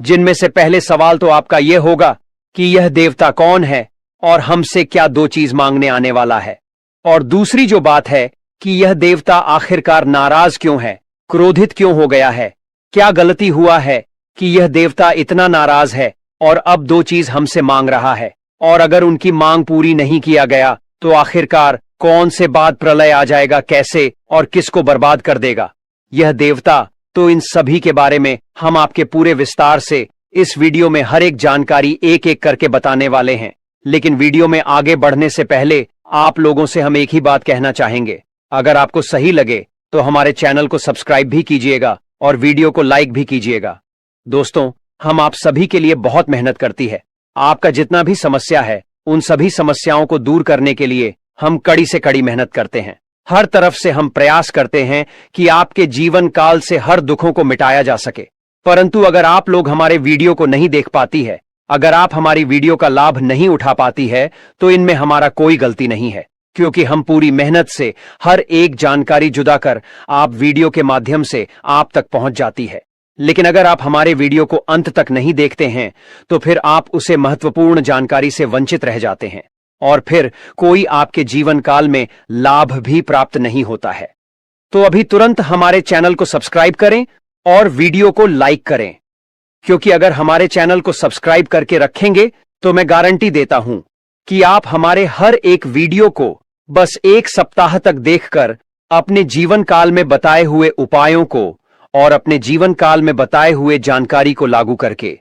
जिनमें से पहले सवाल तो आपका यह होगा कि यह देवता कौन है और हमसे क्या दो चीज मांगने आने वाला है। और दूसरी जो बात है कि यह देवता आखिरकार नाराज क्यों है, क्रोधित क्यों हो गया है, क्या गलती हुआ है कि यह देवता इतना नाराज है और अब दो चीज हमसे मांग रहा है। और अगर उनकी मांग पूरी नहीं किया गया तो आखिरकार कौन से बाद प्रलय आ जाएगा, कैसे और किसको बर्बाद कर देगा यह देवता। तो इन सभी के बारे में हम आपके पूरे विस्तार से इस वीडियो में हर एक जानकारी एक एक करके बताने वाले हैं। लेकिन वीडियो में आगे बढ़ने से पहले आप लोगों से हम एक ही बात कहना चाहेंगे, अगर आपको सही लगे तो हमारे चैनल को सब्सक्राइब भी कीजिएगा और वीडियो को लाइक भी कीजिएगा। दोस्तों, हम आप सभी के लिए बहुत मेहनत करती है। आपका जितना भी समस्या है, उन सभी समस्याओं को दूर करने के लिए हम कड़ी से कड़ी मेहनत करते हैं। हर तरफ से हम प्रयास करते हैं कि आपके जीवन काल से हर दुखों को मिटाया जा सके। परंतु अगर आप लोग हमारे वीडियो को नहीं देख पाती है, अगर आप हमारी वीडियो का लाभ नहीं उठा पाती है, तो इनमें हमारा कोई गलती नहीं है, क्योंकि हम पूरी मेहनत से हर एक जानकारी जुदा कर आप वीडियो के माध्यम से आप तक पहुंच जाती है। लेकिन अगर आप हमारे वीडियो को अंत तक नहीं देखते हैं तो फिर आप उसे महत्वपूर्ण जानकारी से वंचित रह जाते हैं और फिर कोई आपके जीवन काल में लाभ भी प्राप्त नहीं होता है। तो अभी तुरंत हमारे चैनल को सब्सक्राइब करें और वीडियो को लाइक करें, क्योंकि अगर हमारे चैनल को सब्सक्राइब करके रखेंगे तो मैं गारंटी देता हूं कि आप हमारे हर एक वीडियो को बस एक सप्ताह तक देखकर अपने जीवन काल में बताए हुए उपायों को और अपने जीवन काल में बताए हुए जानकारी को लागू करके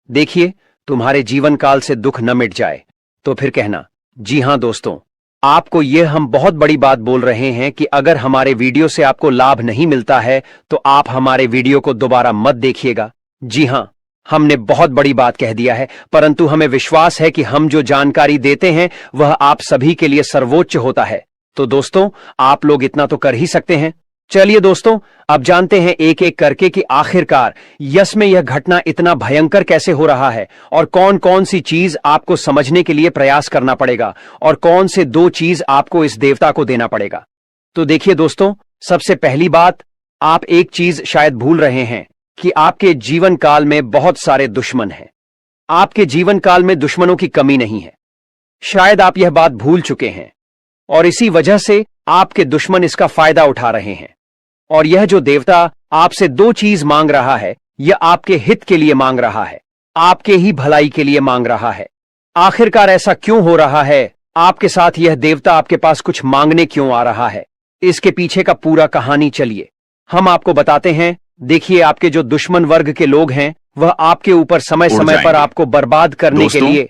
देखिए, तुम्हारे जीवन काल से दुख न मिट जाए तो फिर कहना। जी हां दोस्तों, आपको यह हम बहुत बड़ी बात बोल रहे हैं कि अगर हमारे वीडियो से आपको लाभ नहीं मिलता है तो आप हमारे वीडियो को दोबारा मत देखिएगा। जी हां, हमने बहुत बड़ी बात कह दिया है, परंतु हमें विश्वास है कि हम जो जानकारी देते हैं वह आप सभी के लिए सर्वोच्च होता है। तो दोस्तों, आप लोग इतना तो कर ही सकते हैं। चलिए दोस्तों, अब जानते हैं एक एक करके कि आखिरकार यस में यह घटना इतना भयंकर कैसे हो रहा है और कौन कौन सी चीज आपको समझने के लिए प्रयास करना पड़ेगा और कौन से दो चीज आपको इस देवता को देना पड़ेगा। तो देखिए दोस्तों, सबसे पहली बात, आप एक चीज शायद भूल रहे हैं कि आपके जीवन काल में बहुत सारे दुश्मन हैं। आपके जीवन काल में दुश्मनों की कमी नहीं है। शायद आप यह बात भूल चुके हैं और इसी वजह से आपके दुश्मन इसका फायदा उठा रहे हैं। और यह जो देवता आपसे दो चीज मांग रहा है, यह आपके हित के लिए मांग रहा है, आपके ही भलाई के लिए मांग रहा है। आखिरकार ऐसा क्यों हो रहा है? आपके साथ यह देवता आपके पास कुछ मांगने क्यों आ रहा है? इसके पीछे का पूरा कहानी चलिए हम आपको बताते हैं। देखिए, आपके जो दुश्मन वर्ग के लोग हैं वह आपके ऊपर समय समय पर आपको बर्बाद करने के लिए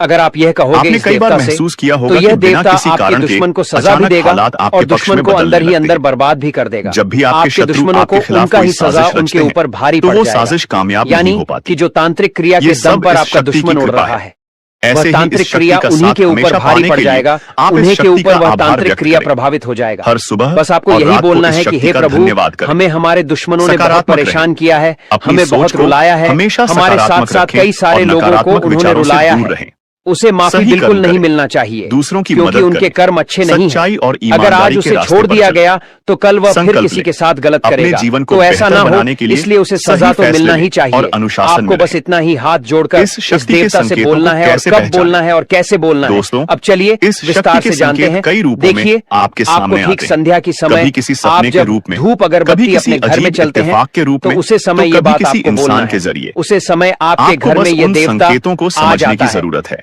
अगर आप यह कहोगे आपने इस कई बार देवता से, महसूस किया तो होगा यह कि बिना देवता किसी आपके कारण के दुश्मन को सजा भी अचानक देगा हालात आपके और पक्ष दुश्मन में को बदलने अंदर ही लगते अंदर हैं। बर्बाद भी कर देगा। जब भी आपके आपके शत्रु दुश्मनों को आपके खिलाफ उनका कोई ही सजा साजिश उनके रचते हैं, ऊपर भारी तो पड़ वो जाएगा। साजिश कामयाब यानी नहीं हो पाती। कि जो तांत्रिक क्रिया ये के दम सब पर इस आपका शक्ति की दुश्मन उड़ कृपा रहा है। है, ऐसे वह ही तांत्रिक इस शक्ति क्रिया का उन्हीं साथ के ऊपर हमेशा भारी पाने पड़ के लिए जाएगा, आप उन्हीं इस के शक्ति ऊपर का वह आभार तांत्रिक व्यक्त क्रिया करें। प्रभावित हो जाएगा। हर सुबह बस आपको और यही रात को बोलना इस है कि शक्ति हे का प्रभु, धन्यवाद करें। हमें हमारे दुश्मनों ने बहुत सकारात्मक परेशान रहें। किया है, अपनी हमें सोच बहुत को रुलाया है, हमेशा हमारे साथ सकारात्मक साथ रखें कई सारे और लोगों को नकारात्मक उन्होंने विचारों से रुलाया दूर है। रहें। उसे माफी सही बिल्कुल कर्म नहीं करें। मिलना चाहिए, दूसरों की क्योंकि मदद उनके करें। कर्म अच्छे नहीं सच्चाई हैं। और अगर ईमानदारी आज के उसे रास्ते छोड़ पर दिया चलें। गया तो कल वह फिर संकल्प किसी लें। के साथ गलत अपने करेगा, जीवन को तो ऐसा बेहतर ना हो, बनाने के लिए इसलिए उसे सही सजा तो फैसले मिलना लें ही चाहिए। और अनुशासन आपको में बस रहें। इतना ही हाथ जोड़कर इस इस शक्ति के देवता से संकेतों बोलना को है और कैसे कब पहचानें? बोलना है और कैसे बोलना है। दोस्तों, अब चलिए इस शक्ति विस्तार के से जानते संकेत हैं। कई रूपों में देखिए, आपके आपको सामने ठीक आते हैं। संध्या की समय कभी किसी आप सपने के जब रूप में, धूप कभी अगरबत्ती किसी अपने घर में अजीब चलते हैं, इत्तेफाक के रूप तो में, उसे समय तो ये कभी बात किसी आपको बोलना इंसान के है। जरिए। उसे समय आपके आपको घर बस में ये उन देवता संकेतों को आ समझने जाता की है। जरूरत है।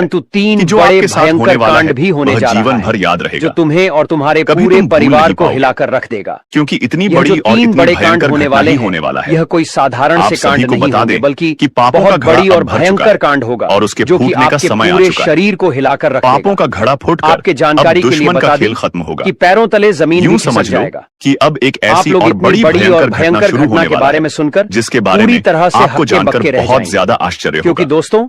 परंतु तीन कि जो बड़े आपके साथ होने भयंकर वाला कांड है भी होने वह जा रहा जीवन है भर याद जो रहेगा, तुम्हें और तुम्हारे कभी पूरे तुम भूल परिवार नहीं को पाओगे। हिलाकर रख देगा। क्योंकि इतनी यह बड़ी जो और तीन इतनी बड़े कांड भयंकर होने घटना वाले ही हैं होने वाला है। यह कोई साधारण आप से सभी कांड को नहीं बता होंगे दें बल्कि कि पापों बहुत का घड़ा बड़ी अब और भर भयंकर चुका है कांड होगा और उसके जो कि फूटने का आपके समय आ पूरे चुका है। शरीर को हिलाकर रख पापों देगा। का घड़ा फूटकर आपके जानकारी अब के लिए दुश्मन का बता दें खेल खत्म होगा। कि पैरों तले जमीन यूं भी खिसक समझ लो जाएगा। कि अब एक आप ऐसी लोग और इतनी बड़ी बड़ी और भयंकर घटना भयंकर शुरू घटना होने के वाला बारे है में सुनकर जिसके बारे पूरी में तरह से आपको हक्के जानकर बक्के रह बहुत जाएंगे। ज्यादा आश्चर्य क्योंकि होगा। दोस्तों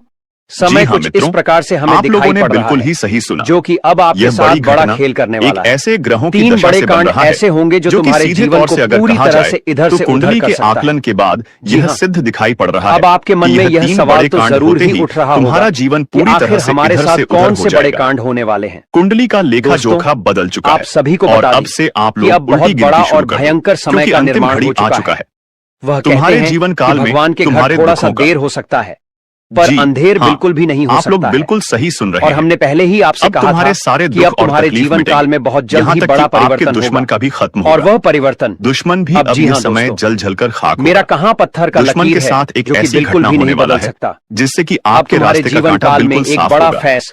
समय जी हाँ कुछ इस मित्रों, प्रकार से हमें आप लोगों दिखाई ने पड़ रहा बिल्कुल है ही सही सुना। जो कि अब आपके यह साथ बड़ी बड़ा घटना खेल करने एक वाला है। ऐसे ग्रहों की तीन दशा बड़े से बन कांड रहा है ऐसे होंगे जो कि तुम्हारे सीधे जीवन तौर को से अगर पूरी कहा तरह जाए से इधर तो से उधर कुंडली कर के सकता है। आकलन के बाद जी यह हाँ। सिद्ध दिखाई पड़ रहा है अब आपके मन कि में यह यह तीन सवाल बड़े तो कांड जरूर होते ही उठ रहा तुम्हारा होगा जीवन कि पूरी तरह आखिर से हमारे इधर साथ से कौन उधर से हो बड़े जाएगा। कांड होने वाले हैं। कुंडली का लेखा दोस्तों, जोखा बदल चुका आप है सभी को और बता अब दें से आप कि लोग अब बहुत उल्टी बड़ा गिनती शुरू और कर दो, भयंकर समय क्योंकि का अंतिम निर्माण घड़ी हो आ चुका चुका है। है। वह कहते तुम्हारे हैं जीवन कि काल में भगवान के घर तुम्हारे थोड़ा सा दुखों का देर हो सकता है पर जी, अंधेर हाँ, बिल्कुल भी नहीं हो आप लोग सकता है। बिल्कुल सही सुन रहे और हैं। हमने पहले ही आपसे अब कहा तुम्हारे था सारे कि दुख अब और तुम्हारे तकलीफ जीवन मिटेंगे। काल में बहुत जल्द यहाँ ही तक बड़ा कि आपके परिवर्तन दुश्मन होगा का भी खत्म और होगा। वह परिवर्तन दुश्मन भी अब अब जी ये हाँ समय दोस्तों, जल जल कर खाक मेरा होगा। कहां पत्थर का दुश्मन लकीर के है साथ एक जो कि ऐसी बिल्कुल घटना भी होने नहीं वाला बदल है सकता। जिससे कि अब आपके तुम्हारे रास्ते का जीवन कांटा काल में बिल्कुल एक साफ बड़ा होगा। फैस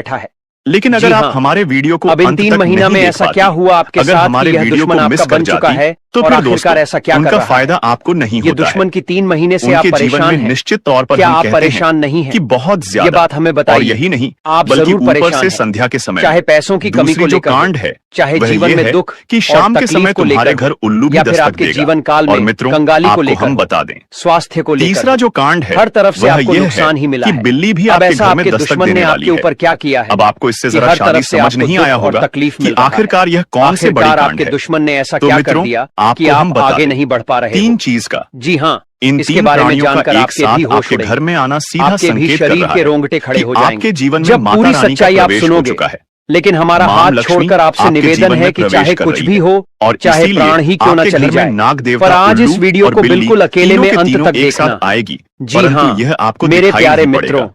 बैठा है। लेकिन अगर जी आप हाँ। हमारे वीडियो को अब इन अंत 3 तक महीना नहीं में देख ऐसा पाती, क्या हुआ आपके अगर साथ हमारे कि यह वीडियो दुश्मन को मिस आपका कर बन चुका जाती, है तो और फिर आखिरकार दोस्तों ऐसा क्या कर उनका रहा है? फायदा आपको नहीं ये होता है। दुश्मन की 3 महीने से आप उनके जीवन परेशान में हैं। निश्चित तौर पर क्या हम आप कहते परेशान हैं नहीं हैं? कि बहुत ये ज्यादा, बात हमें और बताइए। यही नहीं, आप बल्कि जरूर ऊपर परेशान से हैं। संध्या के समय चाहे पैसों की कमी दूसरी को जो लेकर हो, कांड है चाहे वह जीवन ये में है दुख कि और शाम के तकलीफ समय को तुम्हारे लेकर घर हो, उल्लू भी या फिर दस्तक आपके देगा। जीवन काल और में मित्रों, कंगाली को आपको लेकर हम हो, बता दें, स्वास्थ्य को लेकर तीसरा हो, जो कांड है हर तरफ से वह आपको यह नुकसान है ही मिला कि है। बिल्ली भी अब आपके ऐसा घर में आपके दस्तक दुश्मन ने देने आपके वाली है। ऊपर क्या किया है अब आपको इससे कि जरा हर शादी तरफ से समझ आपको नहीं दुख आया और होगा तकलीफ कि मिल रहा है। आखिरकार यह कौन से बड़ी आखिरकार कांड आपके है। दुश्मन ने ऐसा तो क्या कर मित्रों, दिया कि आपको हम आप बता आगे दें, नहीं बढ़ पा रहे 3 हो? चीज का, जी हाँ, इन इसके 3 बारे में प्राणियों का जानकर एक आपके भी साथ होश आपके उड़ेंगे। घर में आना सीधा आपके भी संकेत कर शरीर रहा के है रोंगटे खड़े कि हो आपके जाएंगे जीवन में जब माता पूरी रानी का सच्चाई आप प्रवेश हो सुनोगे। चुका है। लेकिन हमारा मां हाथ लक्ष्मी छोड़कर आपसे आपके निवेदन जीवन है में कि प्रवेश चाहे कर कुछ रही भी है। हो, और चाहे इसीलिए प्राण ही क्यों न आपके चली घर में जाए, नाग देवता, पर आज उल्लू इस वीडियो और को बिल्ली बिल्कुल अकेले तीनों में के अंत तीनों तक एक साथ देखना। आएगी, जी परंतु हाँ, यह आपको मेरे दिखाई प्यारे नहीं मित्रों, पड़ेगा।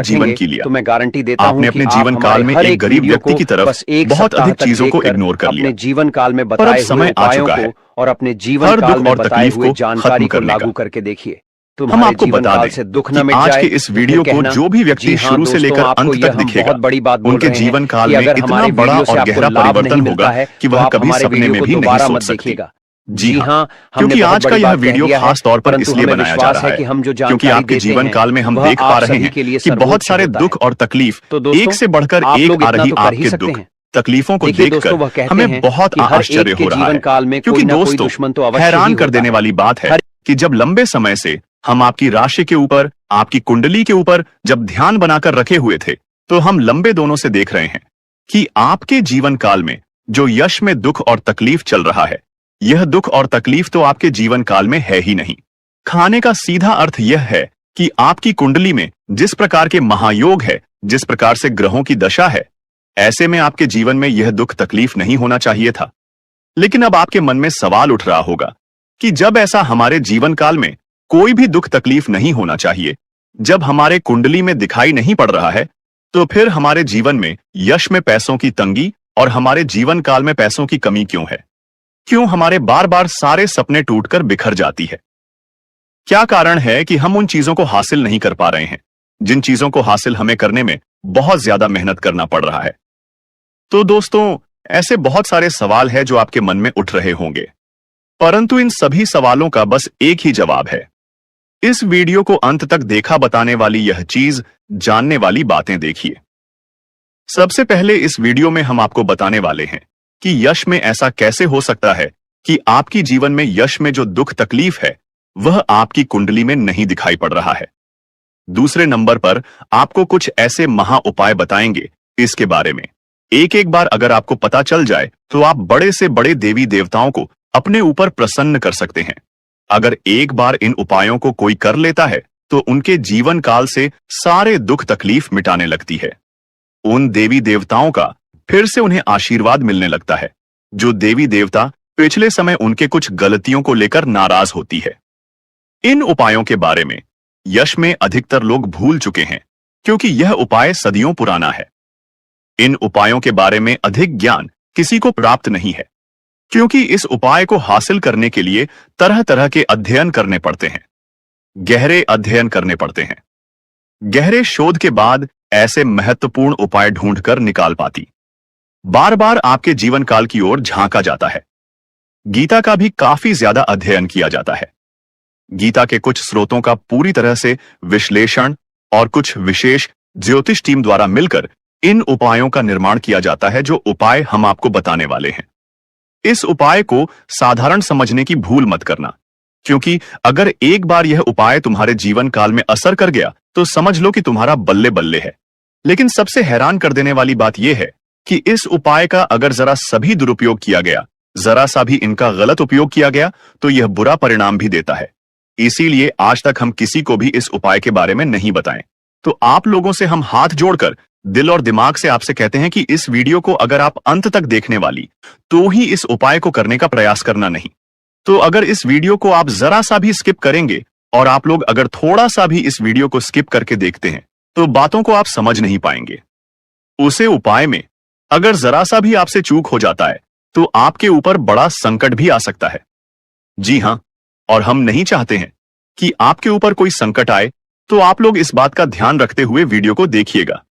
जीवन रखेंगे की लिया। तो मैं गारंटी देता हूं आपने कि अपने आप जीवन काल हमारे में हर एक गरीब वीडियो व्यक्ति को की तरफ बस एक बहुत सप्ताह अधिक तक चीजों को देखकर इग्नोर कर अपने लिया। जीवन काल में पर अब बताए हुए समय आ उपायों चुका को है और अपने जीवन हर काल दुख में और बताए तकलीफ हुए को जानकारी खत्म को करने का। लागू करके देखिए। हम तुम्हारे आपको जीवन बता काल दें से दुख कि न मिट आज जाए के इस तो फिर वीडियो को कहना। जो भी व्यक्ति जी हाँ शुरू से दोस्तों, लेकर आपको अंत यह तक हम दिखेगा, बहुत बड़ी बात बोल उनके रहे हैं जीवन काल कि में अगर इतना हमारे बड़ा वीडियो से और आपको गहरा लाभ परिवर्तन नहीं मिलता होगा है कि तो वह आप कभी हमारे सपने वीडियो में को भी नहीं दोबारा सोच मत सकती। देखिएगा। जी हाँ, हमने क्योंकि बहुत आज का बड़ी यह बात कह वीडियो दिया है, खास तौर पर परंतु इसलिए हमें बनाया जा विश्वास रहा है कि हम जो क्योंकि जानकारी आपके देते जीवन हैं काल में हम वह देख पा आप रहे सभी हैं के लिए कि बहुत सर्वोच्च सारे होता दुख है। और तकलीफ तो दोस्तों, एक से बढ़कर आप एक लोग आ इतना रही तो कर ही आपके सकते दुख हैं। तकलीफों को देखिए दोस्तों, वह देखकर कहते हमें हैं बहुत कि हर आश्चर्य एक के हो रहा जीवन है। काल में क्योंकि कोई ना कोई दोस्तों, दुश्मन तो अवश्य ही हैरान कर होता देने है। वाली बात है कि जब लंबे समय से हम आपकी राशि के ऊपर, आपकी कुंडली के ऊपर जब ध्यान बनाकर रखे हुए थे, तो हम लंबे दोनों से देख रहे हैं कि आपके जीवन काल में जो यश में दुख और तकलीफ चल रहा है, यह दुख और तकलीफ तो आपके जीवन काल में है ही नहीं। खाने का सीधा अर्थ यह है कि आपकी कुंडली में जिस प्रकार के महायोग है, जिस प्रकार से ग्रहों की दशा है, ऐसे में आपके जीवन में यह दुख तकलीफ नहीं होना चाहिए था। लेकिन अब आपके मन में सवाल उठ रहा होगा कि जब ऐसा हमारे जीवन काल में कोई भी दुख तकलीफ नहीं होना चाहिए, जब हमारे कुंडली में दिखाई नहीं पड़ रहा है, तो फिर हमारे जीवन में यश में पैसों की तंगी और हमारे जीवन काल में पैसों की कमी क्यों है? क्यों हमारे बार बार सारे सपने टूटकर बिखर जाती है? क्या कारण है कि हम उन चीजों को हासिल नहीं कर पा रहे हैं जिन चीजों को हासिल हमें करने में बहुत ज्यादा मेहनत करना पड़ रहा है। तो दोस्तों, ऐसे बहुत सारे सवाल हैं जो आपके मन में उठ रहे होंगे, परंतु इन सभी सवालों का बस एक ही जवाब है। इस वीडियो को अंत तक देखा बताने वाली यह चीज, जानने वाली बातें देखिए। सबसे पहले इस वीडियो में हम आपको बताने वाले हैं कि यश में ऐसा कैसे हो सकता है कि आपकी जीवन में यश में जो दुख तकलीफ है वह आपकी कुंडली में नहीं दिखाई पड़ रहा है। दूसरे नंबर पर आपको कुछ ऐसे महा उपाय बताएंगे इसके बारे में। एक एक बार अगर आपको पता चल जाए तो आप बड़े से बड़े देवी देवताओं को अपने ऊपर प्रसन्न कर सकते हैं। अगर एक बार इन उपायों को कोई कर लेता है तो उनके जीवन काल से सारे दुख तकलीफ मिटाने लगती है। उन देवी देवताओं का फिर से उन्हें आशीर्वाद मिलने लगता है। जो देवी देवता पिछले समय उनके कुछ गलतियों को लेकर नाराज होती है। इन उपायों के बारे में यश में अधिकतर लोग भूल चुके हैं, क्योंकि यह उपाय सदियों पुराना है। इन उपायों के बारे में अधिक ज्ञान किसी को प्राप्त नहीं है, क्योंकि इस उपाय को हासिल करने के लिए तरह तरह के अध्ययन करने पड़ते हैं, गहरे अध्ययन करने पड़ते हैं। गहरे शोध के बाद ऐसे महत्वपूर्ण उपाय ढूंढकर निकाल पाती। बार बार आपके जीवन काल की ओर झांका जाता है। गीता का भी काफी ज्यादा अध्ययन किया जाता है। गीता के कुछ स्रोतों का पूरी तरह से विश्लेषण और कुछ विशेष ज्योतिष टीम द्वारा मिलकर इन उपायों का निर्माण किया जाता है, जो उपाय हम आपको बताने वाले हैं। इस उपाय को साधारण समझने की भूल मत करना, क्योंकि अगर एक बार यह उपाय तुम्हारे जीवन काल में असर कर गया तो समझ लो कि तुम्हारा बल्ले बल्ले है। लेकिन सबसे हैरान कर देने वाली बात यह है कि इस उपाय का अगर जरा सभी दुरुपयोग किया गया, जरा सा भी इनका गलत उपयोग किया गया, तो यह बुरा परिणाम भी देता है। इसीलिए आज तक हम किसी को भी इस उपाय के बारे में नहीं बताएं। तो आप लोगों से हम हाथ जोड़कर दिल और दिमाग से आपसे कहते हैं कि इस वीडियो को अगर आप अंत तक देखने वाली तो ही इस उपाय को करने का प्रयास करना नहीं। तो अगर इस वीडियो को आप जरा सा भी स्किप करेंगे और आप लोग अगर थोड़ा सा भी इस वीडियो को स्किप करके देखते हैं तो बातों को आप समझ नहीं पाएंगे। उसे उपाय में अगर जरा सा भी आपसे चूक हो जाता है तो आपके ऊपर बड़ा संकट भी आ सकता है। जी हां, और हम नहीं चाहते हैं कि आपके ऊपर कोई संकट आए, तो आप लोग इस बात का ध्यान रखते हुए वीडियो को देखिएगा।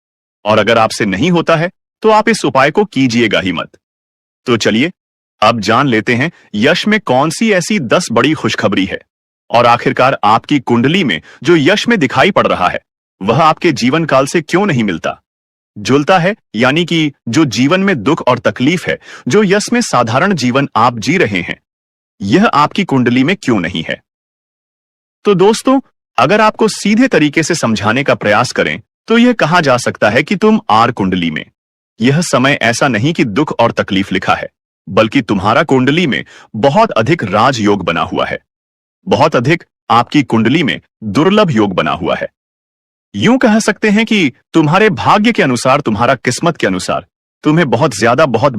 और अगर आपसे नहीं होता है तो आप इस उपाय को कीजिएगा ही मत। तो चलिए अब जान लेते हैं यश में कौन सी ऐसी 10 बड़ी खुशखबरी है, और आखिरकार आपकी कुंडली में जो यश में दिखाई पड़ रहा है वह आपके जीवन काल से क्यों नहीं मिलता जुलता है, यानी कि जो जीवन में दुख और तकलीफ है, जो यश में साधारण जीवन आप जी रहे हैं, यह आपकी कुंडली में क्यों नहीं है। तो दोस्तों, अगर आपको सीधे तरीके से समझाने का प्रयास करें तो यह कहा जा सकता है कि तुम आर कुंडली में। यह समय ऐसा नहीं कि दुख और तकलीफ लिखा है, बल्कि तुम्हारा कुंडली में बहुत अधिक राजयोग बना हुआ है। बहुत अधिक आपकी कुंडली में दुर्लभ योग बना हुआ है। यूं कह सकते हैं कि तुम्हारे भाग्य के अनुसार, तुम्हारा किस्मत के अनुसार तुम्हें बहुत ज्यादा बहुत